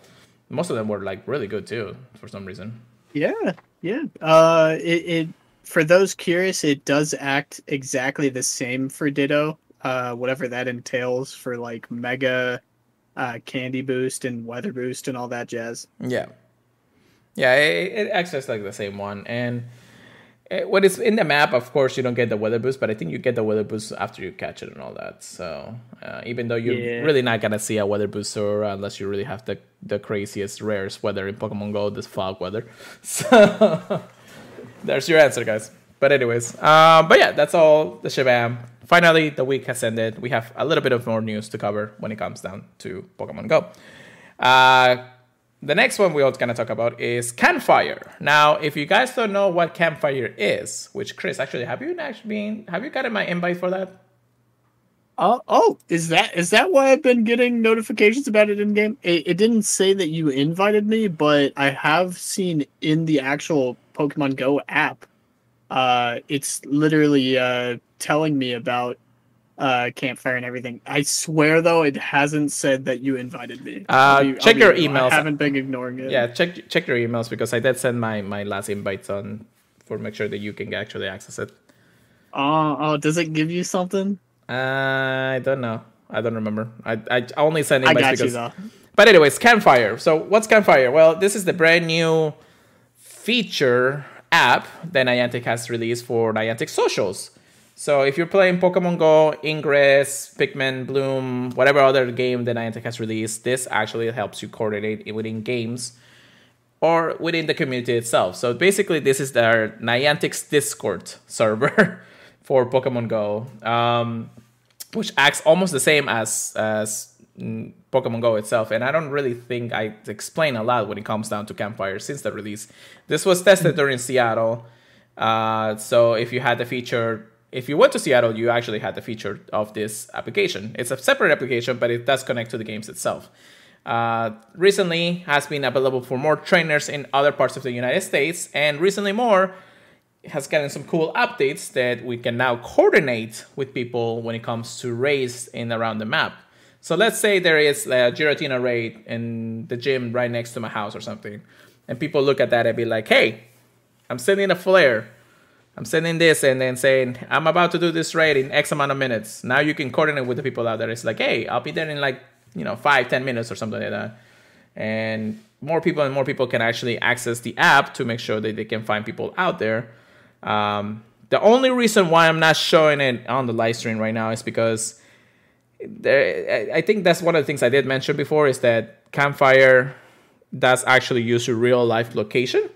most of them were like really good too for some reason. Yeah. It for those curious, it does act exactly the same for Ditto. Whatever that entails for like Mega Candy Boost and Weather Boost and all that jazz. Yeah, it acts just like the same one. And when it's in the map, of course, you don't get the Weather Boost, but I think you get the Weather Boost after you catch it and all that. So even though you're really not going to see a Weather Booster unless you really have the craziest, rarest weather in Pokemon Go, this fog weather. So there's your answer, guys. But anyways, but yeah, that's all the shabam. Finally, the week has ended. We have a little bit of more news to cover when it comes down to Pokemon Go. The next one we're going to talk about is Campfire. Now, if you guys don't know what Campfire is, which Chris, actually, have you gotten my invite for that? Is that why I've been getting notifications about it in game? It didn't say that you invited me, but I have seen in the actual Pokemon Go app. It's literally telling me about Campfire and everything. I swear though, it hasn't said that you invited me. Check your emails. I haven't been ignoring it. Yeah, check your emails because I did send my last invites on for make sure that you can actually access it. Oh, does it give you something? I don't know. I don't remember. I only send invites I got because. You though. But anyways, Campfire. So what's Campfire? Well, this is the brand new feature app that Niantic has released for Niantic socials. So if you're playing Pokemon Go, Ingress, Pikmin, Bloom, whatever other game that Niantic has released, this actually helps you coordinate within games or within the community itself. So basically, this is their Niantic's Discord server for Pokemon Go, which acts almost the same as Pokemon Go itself. And I don't really think I explain a lot when it comes down to Campfire since the release. This was tested during Seattle. So if you had the feature... If you went to Seattle, you actually had the feature of this application. It's a separate application, but it does connect to the games itself. Recently has been available for more trainers in other parts of the United States, and recently more has gotten some cool updates that we can now coordinate with people when it comes to raids in around the map. So let's say there is a Giratina raid in the gym right next to my house or something, and people look at that and be like, hey, I'm sending a flare. I'm sending this and then saying, I'm about to do this raid in X amount of minutes. Now you can coordinate with the people out there. It's like, hey, I'll be there in 5-10 minutes or something like that. And more people can actually access the app to make sure that they can find people out there. The only reason why I'm not showing it on the live stream right now is because I think that's one of the things I did mention before is that Campfire does actually use a real life location.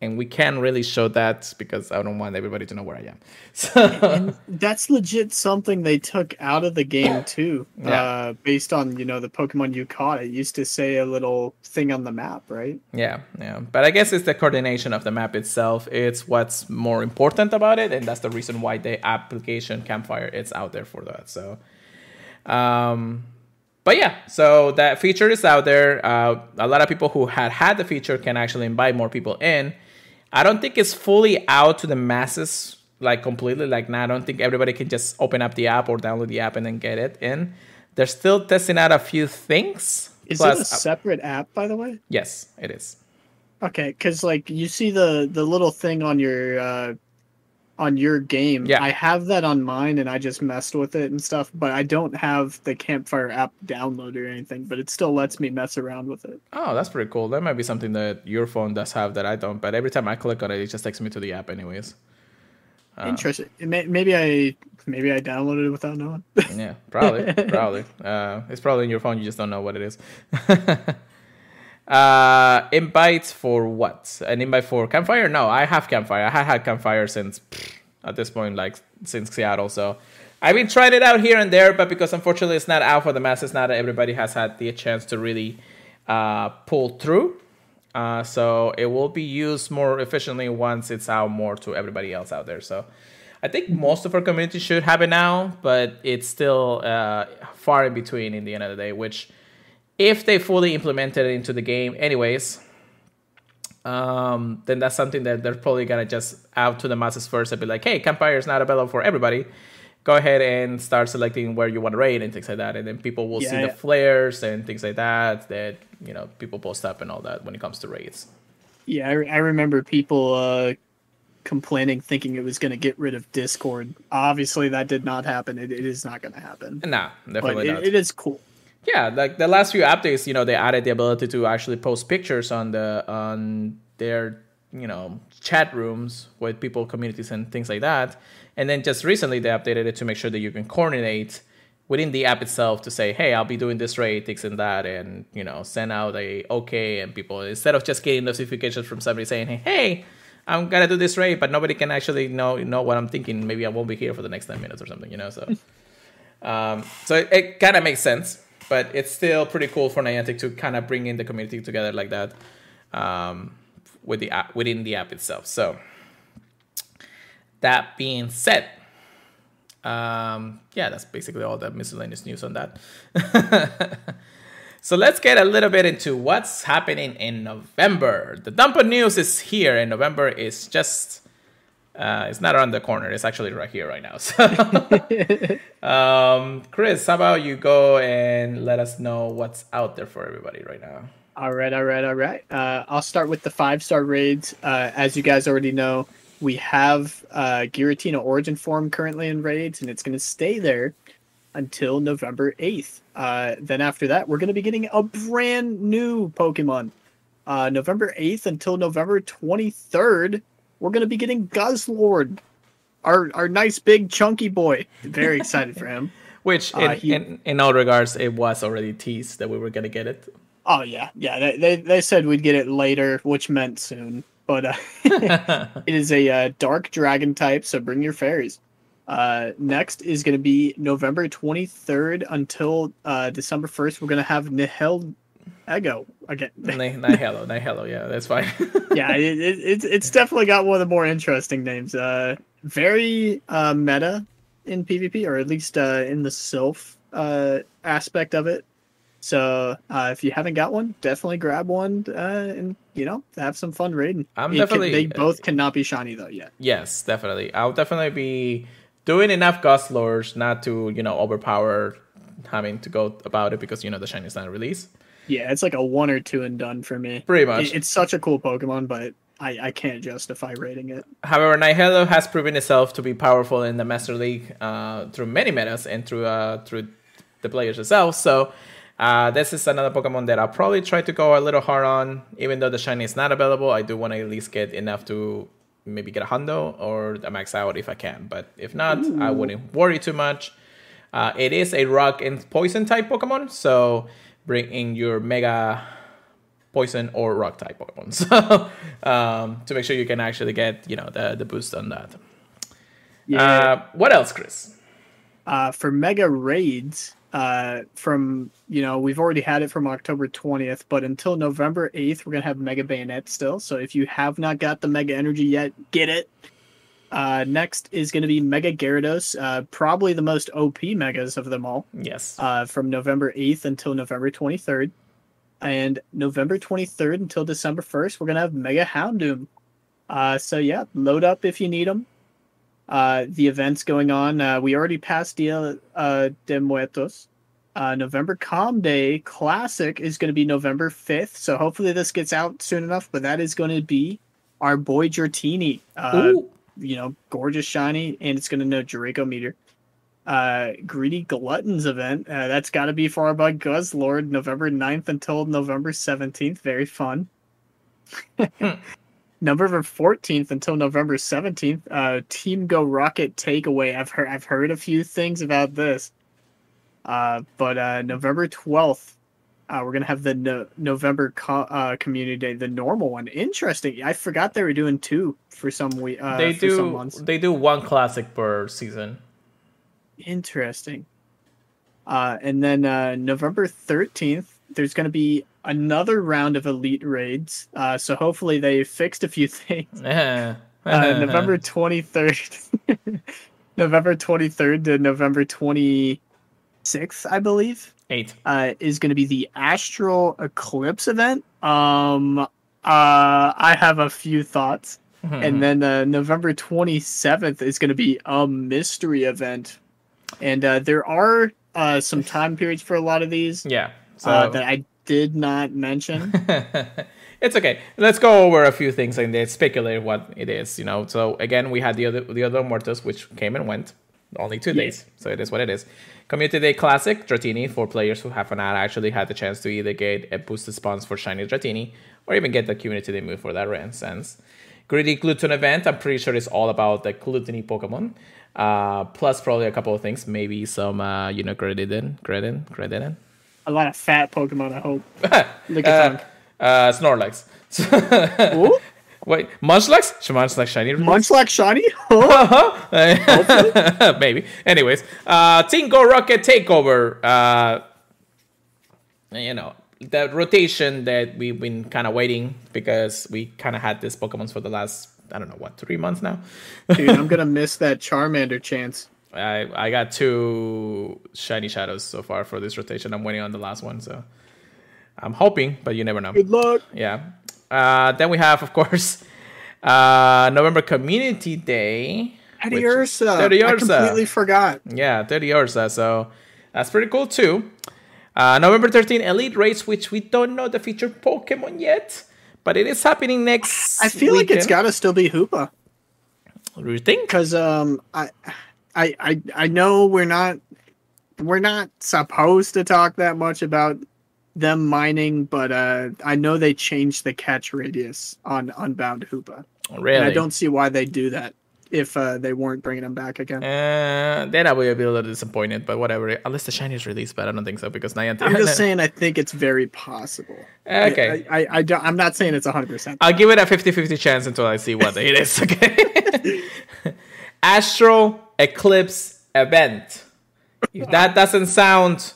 And we can't really show that because I don't want everybody to know where I am. So and that's legit something they took out of the game too. Yeah. Based on, the Pokemon you caught. It used to say a little thing on the map, right? Yeah. But I guess it's the coordination of the map itself. It's what's more important about it. And that's the reason why the application Campfire is out there for that. So But yeah, so that feature is out there. A lot of people who had the feature can actually invite more people in. I don't think it's fully out to the masses, like completely. Like, now I don't think everybody can just open up the app or download the app and then get it in. They're still testing out a few things. Is it a separate app, by the way? Yes, it is. Okay, because like you see the little thing on your game. Yeah. I have that on mine, and I just messed with it and stuff. But I don't have the Campfire app downloaded or anything. But it still lets me mess around with it. Oh, that's pretty cool. That might be something that your phone does have that I don't. But every time I click on it, it just takes me to the app, anyways. Interesting. Maybe I downloaded it without knowing. Yeah, probably. It's probably in your phone. You just don't know what it is. Invites for what? An invite for Campfire? No, I have Campfire. I had Campfire since at this point, like since Seattle. So I've been trying it out here and there, but because unfortunately it's not out for the masses, not everybody has had the chance to really pull through. So it will be used more efficiently once it's out more to everybody else out there. So I think most of our community should have it now, but it's still far in between in the end of the day, which if they fully implemented it into the game anyways, then that's something that they're probably going to just out to the masses first and be like, hey, Campfire is not available for everybody. Go ahead and start selecting where you want to raid and things like that. And then people will see the flares and things like that, people post up and all that when it comes to raids. Yeah, I remember people complaining, thinking it was going to get rid of Discord. Obviously, that did not happen. It is not going to happen. Nah, definitely not. It is cool. Yeah, like the last few updates, they added the ability to actually post pictures on their, chat rooms with people, communities, and things like that. And then just recently, they updated it to make sure that you can coordinate within the app itself to say, hey, I'll be doing this raid, this and that, and, send out a okay, and people, instead of just getting notifications from somebody saying, hey, I'm gonna do this raid, but nobody can actually know what I'm thinking. Maybe I won't be here for the next 10 minutes or something, so. So it kind of makes sense. But it's still pretty cool for Niantic to kind of bring in the community together like that with the app, within the app itself. So that being said, that's basically all the miscellaneous news on that. So let's get a little bit into what's happening in November. The dump of news is here, and November is just... it's not around the corner. It's actually right here, right now. So, Chris, how about you go and let us know what's out there for everybody right now? All right. I'll start with the 5-star raids. As you guys already know, we have Giratina Origin Form currently in raids, and it's going to stay there until November 8th. Then after that, we're going to be getting a brand new Pokemon. November 8th until November 23rd. We're going to be getting Guzzlord, our nice big chunky boy. Very excited for him. Which, in all regards, it was already teased that we were going to get it. Oh, yeah. Yeah, they said we'd get it later, which meant soon. But it is a dark dragon type, so bring your fairies. Next is going to be November 23rd until December 1st. We're going to have Nihil Ego again. Nihilo, yeah, that's fine. Yeah, it's definitely got one of the more interesting names. Very meta in PvP, or at least in the Sylph aspect of it. So if you haven't got one, definitely grab one and have some fun raiding. They both cannot be shiny though yet. Yes, definitely. I'll definitely be doing enough Guzzlords not to overpower having to go about it because the shiny is not released. Yeah, it's like a 1 or 2 and done for me. Pretty much. It's such a cool Pokemon, but I can't justify rating it. However, Nihilo has proven itself to be powerful in the Master League through many metas and through the players themselves. So this is another Pokemon that I'll probably try to go a little hard on. Even though the shiny is not available, I do want to at least get enough to maybe get a hundo or a max out if I can. But if not, I wouldn't worry too much. It is a rock and poison type Pokemon, so bring in your mega poison or rock type Pokemon. So to make sure you can actually get the boost on that. Yeah. What else, Chris? For mega raids, from we've already had it from October 20th, but until November 8th, we're gonna have Mega Bayonet still. So if you have not got the Mega Energy yet, get it. Next is going to be Mega Gyarados, probably the most OP megas of them all. Yes. From November 8th until November 23rd. And November 23rd until December 1st, we're going to have Mega Houndoom. So yeah, load up if you need them. The events going on. We already passed Dia de Muertos. November Calm Day Classic is going to be November 5th. So hopefully this gets out soon enough. But that is going to be our boy Dratini. Gorgeous shiny, and it's going to know Draco Meteor. Greedy Gluttons event. That's got to be for our bud Guzzlord, November 9th until November 17th. Very fun. November 14th until November 17th. Team Go Rocket Takeaway. I've heard a few things about this. But November 12th, we're going to have the November Community Day, the normal one. Interesting. I forgot they were doing two for some week. Some months. They do one classic per season. Interesting. And then November 13th, there's going to be another round of Elite Raids. So hopefully they fixed a few things. November 23rd. November 23rd to November 26th, I believe. 8. Is going to be the Astral Eclipse event. I have a few thoughts. And then November 27th is going to be a mystery event. And there are some time periods for a lot of these. Yeah. So that I did not mention. It's okay. Let's go over a few things and then speculate what it is. So again, we had the other Muertos, which came and went. Only 2 days, so it is what it is. Community Day Classic, Dratini, for players who have not actually had the chance to either get a boosted spawns for Shiny Dratini, or even get the Community Day move for that rare sense. Greedy Gluten event, I'm pretty sure it's all about the gluttony Pokemon. Plus probably a couple of things, maybe some, Greedin. A lot of fat Pokemon, I hope. Look at Snorlax. Wait, Munchlax? Munchlax Shiny? Munchlax Shiny? Maybe. Anyways, Team Go Rocket Takeover. The rotation that we've been kind of waiting because we kind of had this Pokemon for the last, 3 months now? Dude, I'm going to miss that Charmander chance. I got 2 Shiny Shadows so far for this rotation. I'm waiting on the last one, so I'm hoping, but you never know. Good luck. Yeah. Then we have, of course, November Community Day. Teddy Ursa. I completely forgot. Yeah, Teddy Ursa. So that's pretty cool, too. November 13, Elite Race, which we don't know the featured Pokemon yet, but it is happening next I feel weekend. like it's got to still be Hoopa. Do you think? Because I know we're not supposed to talk that much about them mining, but I know they changed the catch radius on Unbound Hoopa. Really? And I don't see why they do that if they weren't bringing them back again. Then I would be a little disappointed, but whatever. Unless the shiny is released, but I don't think so because Niantic. I'm just saying I think it's very possible. Okay. I'm not saying it's 100%. I'll give it a 50-50 chance until I see what it is, okay? Astral Eclipse event. If that doesn't sound...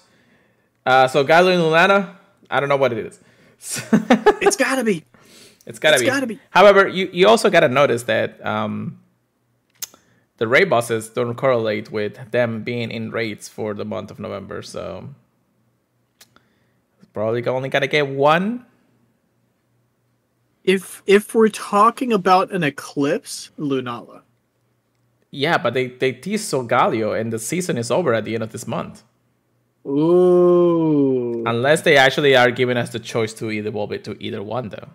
so Galio and Lunana, I don't know what it is. It's gotta be. It's gotta be. However, you also gotta notice that the raid bosses don't correlate with them being in raids for the month of November, so probably only gotta get one. If we're talking about an eclipse, Lunala. Yeah, but they teased Solgaleo, and the season is over at the end of this month. Ooh. Unless they actually are giving us the choice to either evolve it to either one, though.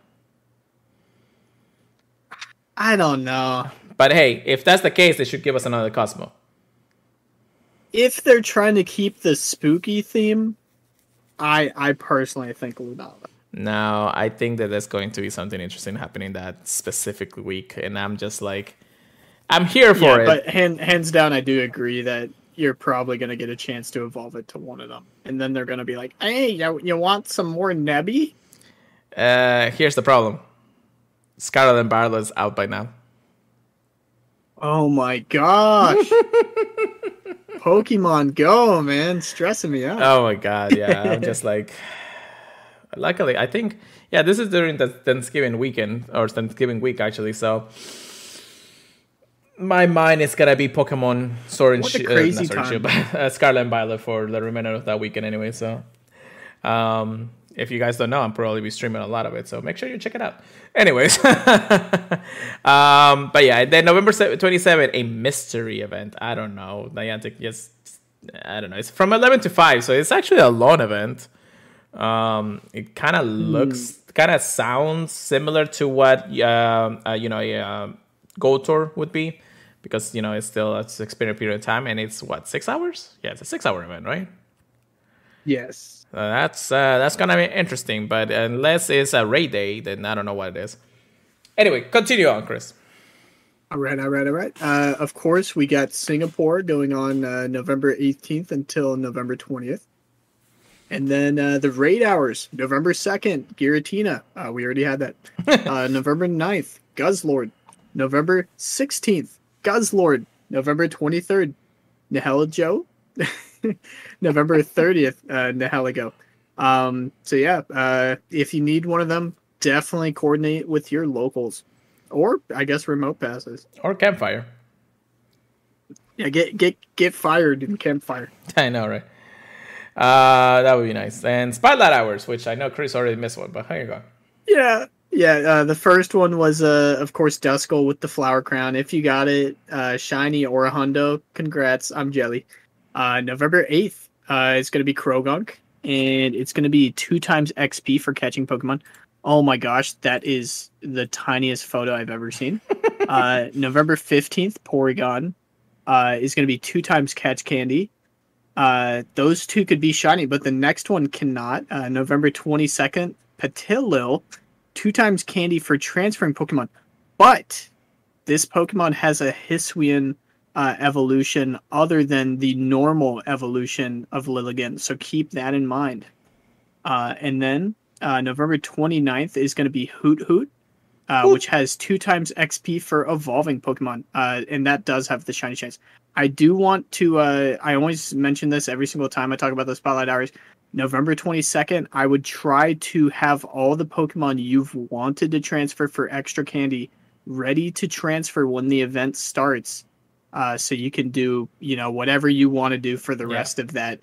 I don't know. But hey, if that's the case, they should give us another Cosmo. If they're trying to keep the spooky theme, I personally think Lunala. No, I think that there's going to be something interesting happening that specific week, and I'm just like, I'm here for it. But hands down, I do agree that you're probably going to get a chance to evolve it to one of them. And then they're going to be like, hey, you want some more Nebby? Here's the problem. Scarlet and Violet is out by now. Oh my gosh. Pokemon Go, man. Stressing me out. Oh my god, yeah. I'm just like... Luckily, I think... Yeah, this is during the Thanksgiving weekend, or Thanksgiving week, actually, so... my mind is gonna be Pokemon Sword and What a crazy Shield, time. Scarlet and Violet for the remainder of that weekend anyway. So, if you guys don't know, I'm probably be streaming a lot of it. So make sure you check it out. Anyways, but yeah, then November 27th, a mystery event. I don't know. Niantic just, I don't know. It's from 11 to 5, so it's actually a long event. It kind of looks, kind of sounds similar to what Gold Tour would be, because it's still a 6 period of time, and it's what, 6 hours? Yeah, it's a 6 hour event, right? Yes. That's gonna be interesting, but unless it's a raid day, then I don't know what it is. Anyway, continue on, Chris. All right. Of course, we got Singapore going on November 18th until November 20th. And then the raid hours, November 2nd, Giratina. We already had that. November 9th, Guzzlord. November 16th, Guzzlord. November 23rd, Nihilego. November 30th, Nihilego. So yeah, if you need one of them, definitely coordinate with your locals. Or, I guess, remote passes. Or Campfire. Yeah, get fired in Campfire. I know, right? That would be nice. And Spotlight Hours, which I know Chris already missed one, but here you go. Yeah. The first one was, of course, Duskull with the Flower Crown. If you got it, shiny or a hundo, congrats. I'm jelly. November 8th, it's going to be Krogunk, and it's going to be 2 times XP for catching Pokemon. Oh my gosh, that is the tiniest photo I've ever seen. November 15th, Porygon is going to be 2 times Catch Candy. Those 2 could be shiny, but the next one cannot. November 22nd, Patilil, 2 times Candy for transferring Pokemon. But this Pokemon has a Hisuian evolution other than the normal evolution of Lilligant, so keep that in mind. And then November 29th is going to be Hoot Hoot, which has 2 times XP for evolving Pokemon, and that does have the shiny chance. I do want to, I always mention this every single time I talk about the Spotlight Hours. November 22nd, I would try to have all the Pokemon you've wanted to transfer for extra candy ready to transfer when the event starts. So you can do, whatever you want to do for the rest of that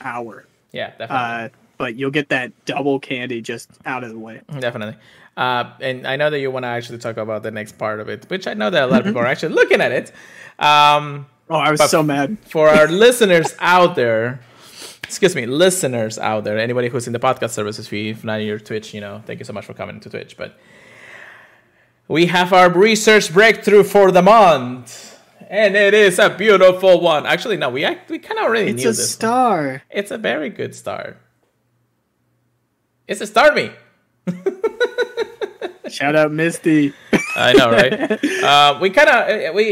hour. Yeah, definitely. But you'll get that double candy just out of the way. Definitely. And I know that you want to actually talk about the next part of it, which I know that a lot of people are actually looking at it. I was so mad. For our listeners out there, anybody who's in the podcast services feed, if not your Twitch, thank you so much for coming to Twitch. But we have our research breakthrough for the month. And it is a beautiful one. Actually, no, we kind of already knew this. It's a star. It's a very good star. It's a Starmie. Shout out Misty. I know, right?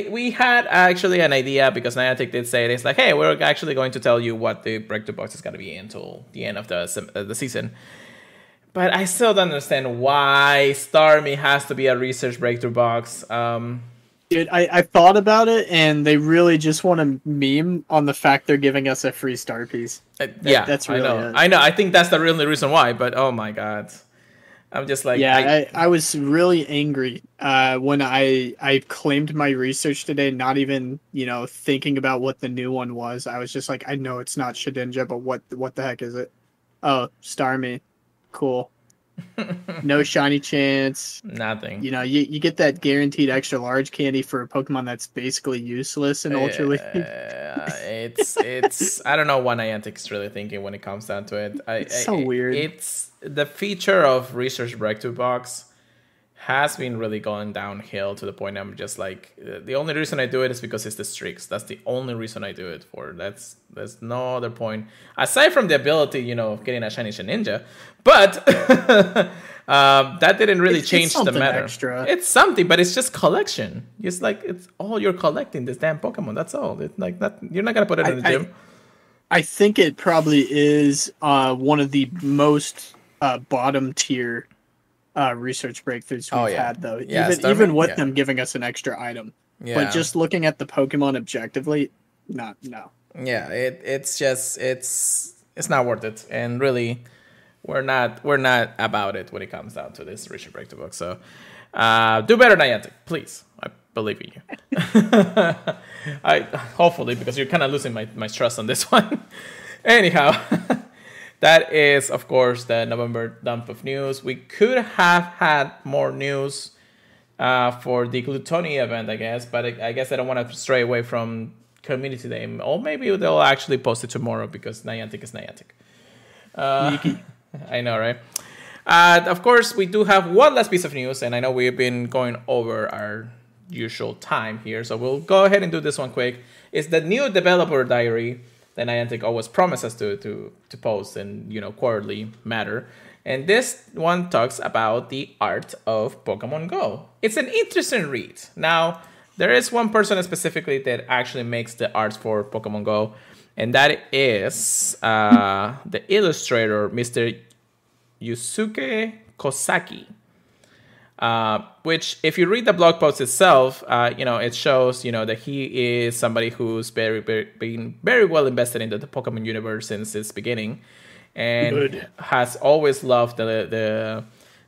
We had actually an idea, because Niantic did say it. It's like, hey, we're actually going to tell you what the breakthrough box is going to be until the end of the season. But I still don't understand why Starmie has to be a research breakthrough box. Dude, I thought about it, and they really just want to meme on the fact they're giving us a free star piece. That's really I know. I think that's the only reason why. But oh my god, I'm just like, I was really angry when I claimed my research today, not even thinking about what the new one was. I was just like, I know it's not Shedinja, but what the heck is it? Oh, Starmie, cool. No shiny chance. Nothing. You get that guaranteed extra large candy for a Pokemon that's basically useless in Ultra League. It's I don't know what Niantic is really thinking when it comes down to it. It's so weird. It's the feature of Research Breakthrough Box has been really going downhill to the point I'm just like, the only reason I do it is because it's the streaks. That's the only reason I do it for. There's no other point aside from the ability, of getting a shiny Ninja. But that didn't really change the matter. Extra. It's something, but it's just collection. It's like, it's all you're collecting, this damn Pokemon. That's all. It's like that. You're not gonna put it in the gym. I think it probably is one of the most bottom tier research breakthroughs we've had, though. Even with them giving us an extra item. Yeah. But just looking at the Pokemon objectively, no. Yeah, it's just it's not worth it, and really, we're not about it when it comes down to this research breakthrough book. So, do better, Niantic, please. believe in you. I hopefully, because you're kind of losing my trust on this one. Anyhow, that is, of course, the November dump of news. We could have had more news for the Gluttony event, I guess, but I guess I don't want to stray away from Community Day. Or maybe they'll actually post it tomorrow because Niantic is Niantic. I know, right? Of course, we do have one last piece of news, and I know we've been going over our usual time here, so we'll go ahead and do this one quick. It's the new developer diary that Niantic always promises to post in, quarterly matter. And this one talks about the art of Pokemon Go. It's an interesting read. Now, there is one person specifically that actually makes the arts for Pokemon Go, and that is the illustrator, Mr. Yusuke Kosaki. Which, if you read the blog post itself, it shows, that he is somebody who's been very well invested into the Pokemon universe since its beginning, and has always loved the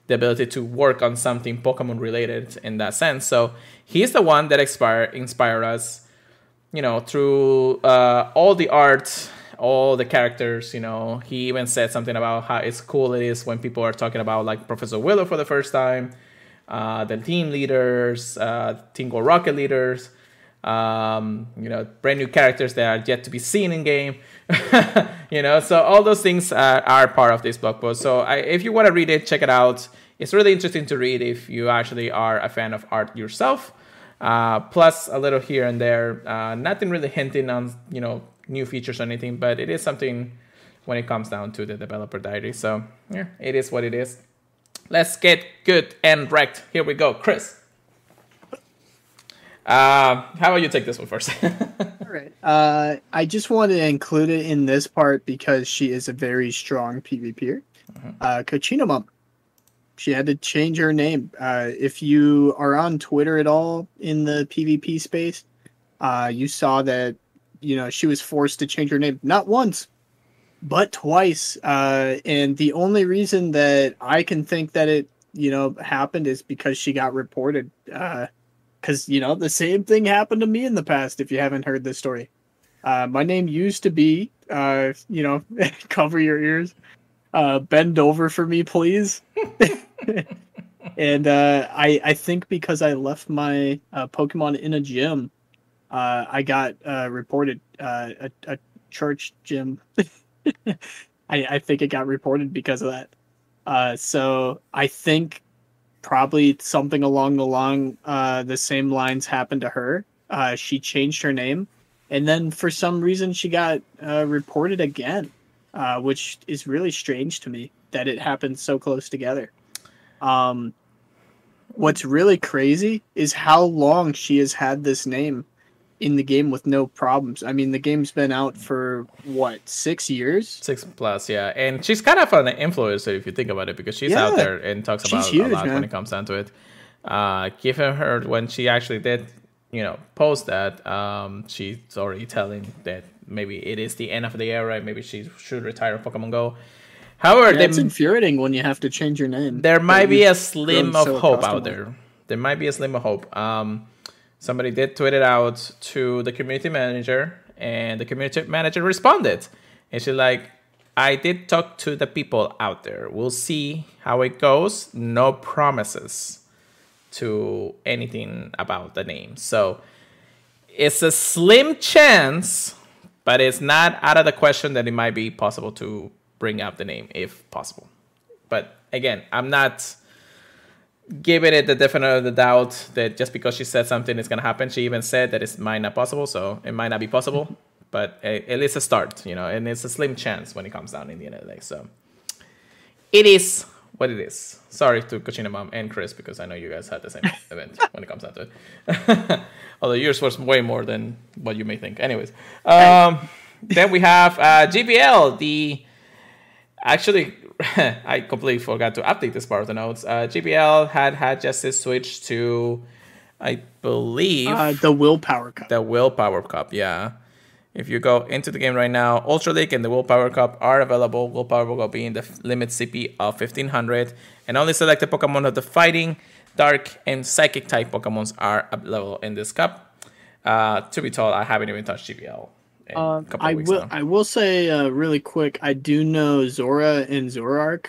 ability to work on something Pokemon related in that sense. So he's the one that inspired us, through all the art, all the characters. He even said something about how it's cool it is when people are talking about like Professor Willow for the first time. The team leaders, Team Go Rocket leaders, brand new characters that are yet to be seen in game, so all those things are part of this blog post. So if you want to read it, check it out. It's really interesting to read if you actually are a fan of art yourself. Plus a little here and there, nothing really hinting on, new features or anything, but it is something when it comes down to the developer diary. So yeah, it is what it is. Let's get good and wrecked. Here we go. Chris. How about you take this one first? All right. I just wanted to include it in this part because she is a very strong PvPer. Kachina Mom. She had to change her name. If you are on Twitter at all in the PvP space, you saw that, she was forced to change her name. Not once, but twice. And the only reason that I can think that it, happened is because she got reported. Because, the same thing happened to me in the past, if you haven't heard this story. My name used to be, cover your ears, bend over for me, please. And I think because I left my Pokemon in a gym, I got reported a church gym. I think it got reported because of that. So I think probably something along the same lines happened to her. She changed her name, and then for some reason she got reported again, which is really strange to me that it happened so close together. What's really crazy is how long she has had this name in the game with no problems. I mean, the game's been out for, 6 years? 6+, yeah. And she's kind of an influencer if you think about it, because she's out there and talks about huge, a lot, man, when it comes down to it. Given her, when she actually did, post that, she's already telling that maybe it is the end of the era, maybe she should retire Pokemon Go. However, it's infuriating when you have to change your name. There might be a slim of hope out there. There might be a slim of hope. Somebody did tweet it out to the community manager, and the community manager responded. And she's like, I did talk to the people out there. We'll see how it goes. No promises to anything about the name. So it's a slim chance, but it's not out of the question that it might be possible to bring up the name if possible. But again, I'm not giving it the definite of the doubt that just because she said something is going to happen. She even said that it might not possible, so it might not be possible, but at least a start, and it's a slim chance when it comes down in the end of the day. So it is what it is. Sorry to Kochina Mom and Chris, because I know you guys had the same event when it comes down to it. Although yours was way more than what you may think. Anyways, then we have GBL, actually, I completely forgot to update this part of the notes. GBL had just this switch to, I believe, the Willpower Cup. The Willpower Cup, yeah. If you go into the game right now, Ultra League and the Willpower Cup are available. Willpower Cup being the limit CP of 1500, and only select the Pokemon of the fighting, Dark and Psychic type Pokemons are up level in this cup. To be told, I haven't even touched GBL in a couple of weeks now. I will say really quick. I do know Zora and Zoroark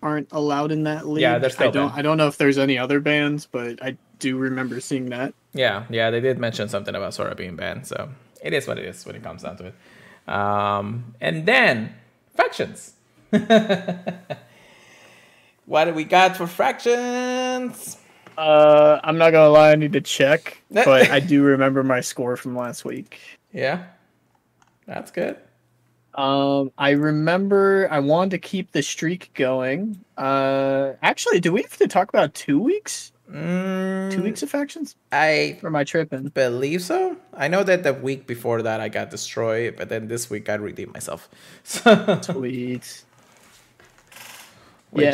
aren't allowed in that league. Yeah, they're still banned. I don't know if there's any other bans, but I do remember seeing that. Yeah, they did mention something about Zora being banned, so it is what it is when it comes down to it. And then factions. What do we got for factions? I'm not gonna lie, I need to check, but I do remember my score from last week. Yeah, that's good. I remember I wanted to keep the streak going. Actually, do we have to talk about 2 weeks? 2 weeks of factions? Or am I tripping? Believe so. I know that the week before that I got destroyed, but then this week I redeemed myself. Sweet. Yeah.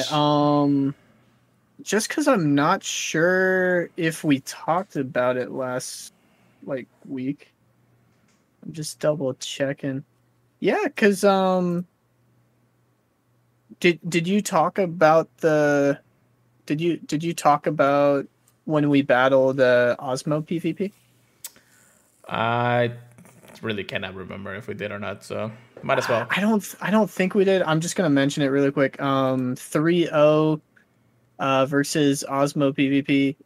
Just because I'm not sure if we talked about it last week. I'm just double checking. Yeah, because did you talk about the did you talk about when we battled Osmo PvP? I really cannot remember if we did or not, so might as well. I don't think we did. I'm just gonna mention it really quick. 3-0 versus Osmo PvP.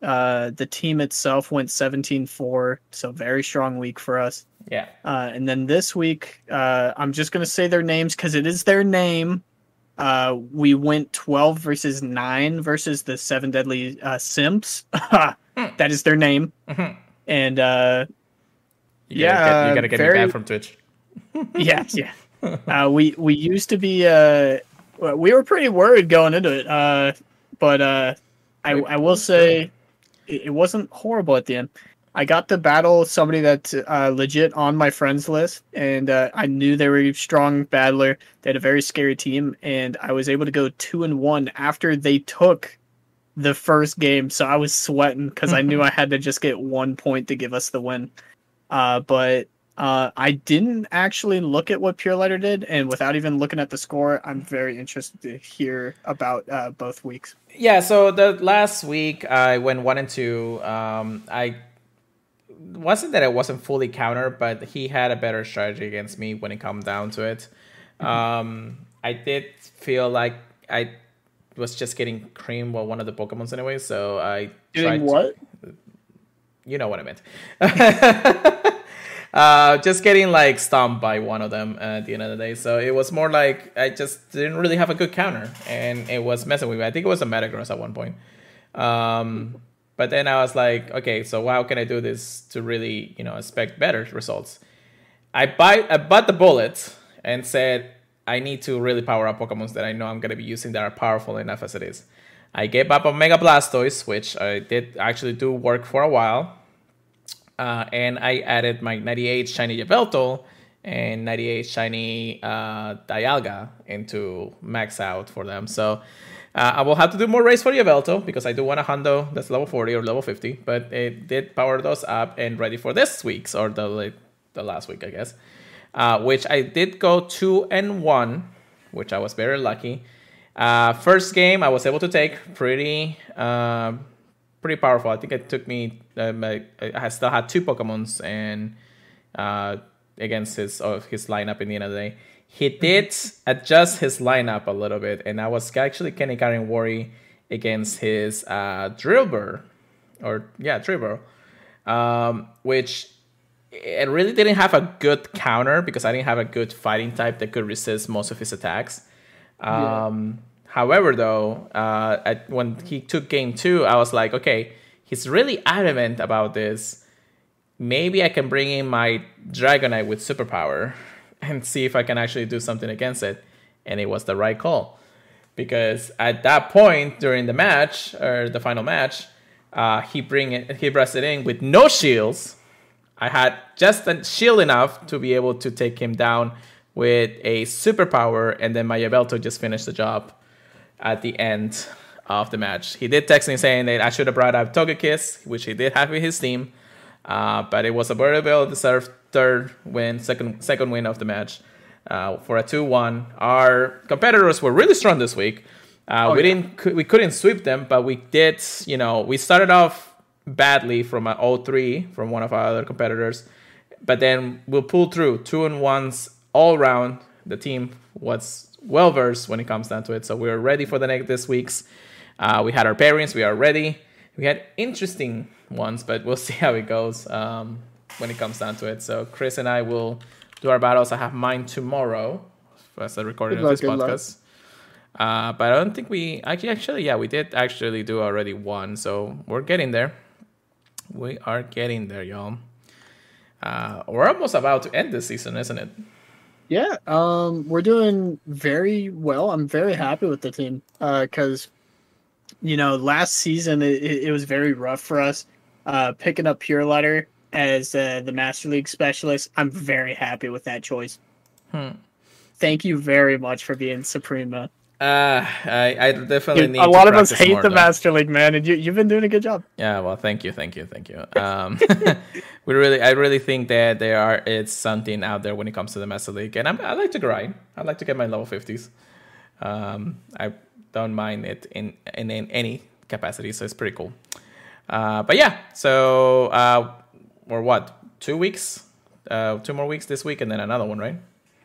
The team itself went 17-4, so very strong week for us. Yeah. And then this week, I'm just gonna say their names because it is their name. We went 12 versus 9 versus the 7 Deadly Simps. That is their name. Mm-hmm. And you gotta get me banned from Twitch. Yeah. We used to be we were pretty worried going into it. But I will say it wasn't horrible at the end. I got to battle somebody that's legit on my friends list, and I knew they were a strong battler. They had a very scary team, and I was able to go 2-1 after they took the first game. So I was sweating because I knew I had to just get 1 point to give us the win. But I didn't actually look at what Pure Lighter did, and without even looking at the score, I'm very interested to hear about both weeks. Yeah, so the last week I went 1-2. I wasn't that I wasn't fully countered, but he had a better strategy against me when it come down to it. I did feel like I was just getting creamed by one of the Pokemons anyway, so I tried what? You know what I meant. Just getting stomped by one of them at the end of the day. So it was more like I just didn't really have a good counter, and it was messing with me. I think it was a Metagross at one point. But then I was like, okay, so how can I do this to really, expect better results? I bought the bullet and said I need to really power up Pokemons that I know I'm going to be using that are powerful enough as it is. I gave up on Mega Blastoise, which I did actually do work for a while. And I added my 98 Shiny Yveltal and 98 Shiny Dialga into max out for them. So I will have to do more race for Yveltal because I do want a Hundo that's level 40 or level 50. But it did power those up and ready for this week's, or the last week, I guess. Which I did go 2-1, which I was very lucky. First game I was able to take pretty powerful. I think it took me. I still had 2 Pokemons and against his lineup in the end of the day. He did adjust his lineup a little bit, and I was actually kind of carrying worry against his Drillbur, which it really didn't have a good counter because I didn't have a good fighting type that could resist most of his attacks. However, though, when he took game 2, I was like, okay, he's really adamant about this. Maybe I can bring in my Dragonite with Superpower and see if I can actually do something against it. And it was the right call. Because at that point during the match, or the final match, he pressed it in with no shields. I had just a shield enough to be able to take him down with a Superpower, and then my Yveltal just finished the job at the end of the match. He did text me saying that I should have brought up Togekiss, which he did have with his team, but it was a very well-deserved second win of the match for a 2-1. Our competitors were really strong this week. We couldn't sweep them, but we did. We started off badly from an 0-3 from one of our other competitors, but then we'll pull through 2-1s all round. The team was well versed when it comes down to it, so we were ready for this week's. We had our pairings. We are ready. We had interesting ones, but we'll see how it goes when it comes down to it. So Chris and I will do our battles. I have mine tomorrow as a recording of this podcast. But I don't think we we did actually do already one. So we're getting there. We are getting there, y'all. We're almost about to end this season, isn't it? Yeah, we're doing very well. I'm very happy with the team because, last season it was very rough for us. Picking up Purified as the Master League specialist, I'm very happy with that choice. Thank you very much for being Suprema. I definitely need. A lot of us hate the Master League, man, and you've been doing a good job. Yeah, well, thank you. I really think that it's something out there when it comes to the Master League, and I like to grind. I like to get my level 50s. I don't mind it in any capacity, so it's pretty cool. But yeah, so we're what, 2 weeks, 2 more weeks this week, and then another one, right?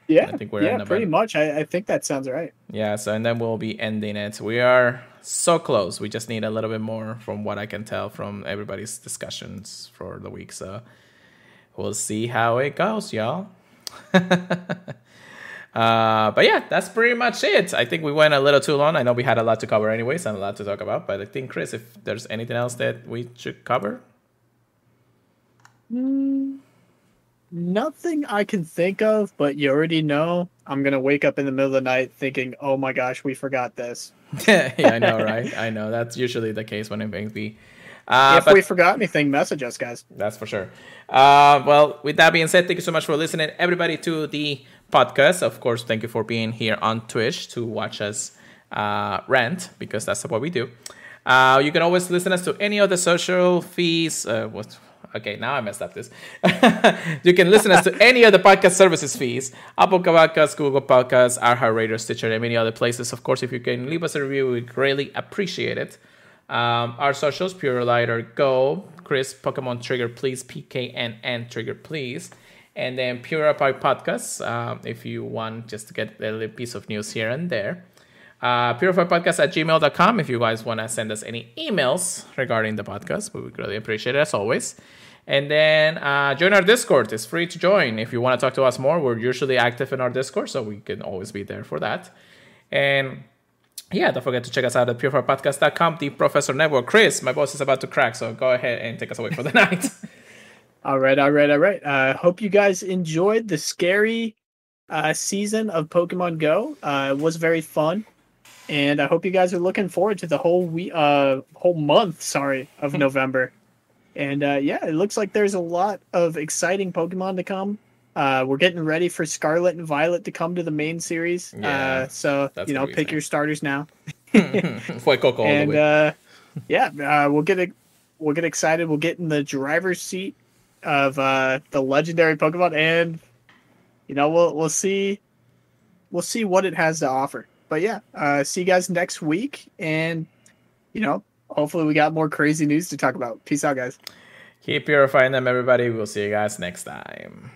Yeah, I think we're pretty much. I think that sounds right. Yeah, so and then we'll be ending it. We are so close. We just need a little bit more from what I can tell from everybody's discussions for the week. So we'll see how it goes, y'all. But yeah, that's pretty much it. I think we went a little too long. I know we had a lot to cover anyways and a lot to talk about. But I think, Chris, if there's anything else that we should cover? Nothing I can think of, but you already know I'm going to wake up in the middle of the night thinking, oh my gosh, we forgot this. Yeah, I know, right? I know. That's usually the case when it brings me. If we forgot anything, message us, guys. That's for sure. Well, with that being said, thank you so much for listening, everybody, to the podcast. Of course, thank you for being here on Twitch to watch us rant, because that's what we do. You can always listen us to any of the social feeds. Okay, now I messed up this. You can listen us to any of the podcast services feeds: Apple Podcasts, Google Podcasts, iHeartRadio, Stitcher, and many other places. Of course, if you can leave us a review, we greatly appreciate it. Our socials: Purified Go, Chris, Pokemon Trigger Please, PKNN Trigger Please, and then Purified Podcasts, if you want just to get a little piece of news here and there. purifiedpodcast@gmail.com if you guys want to send us any emails regarding the podcast. We would really appreciate it, as always. And then join our Discord. It's free to join. If you want to talk to us more, we're usually active in our Discord, so we can always be there for that. And yeah, don't forget to check us out at purifiedpodcast.com, the Professor Network. Chris, my voice is about to crack, so go ahead and take us away for the night. All right. Hope you guys enjoyed the scary season of Pokemon Go. It was very fun. And I hope you guys are looking forward to the whole month of November. And yeah, it looks like there's a lot of exciting Pokemon to come. We're getting ready for Scarlet and Violet to come to the main series. Yeah, so pick your starters now. Fue Coco all the way. We'll get excited. We'll get in the driver's seat of the legendary Pokemon, and we'll see what it has to offer. But yeah, see you guys next week, and hopefully we got more crazy news to talk about. Peace out, guys. Keep purifying them, everybody. We'll see you guys next time.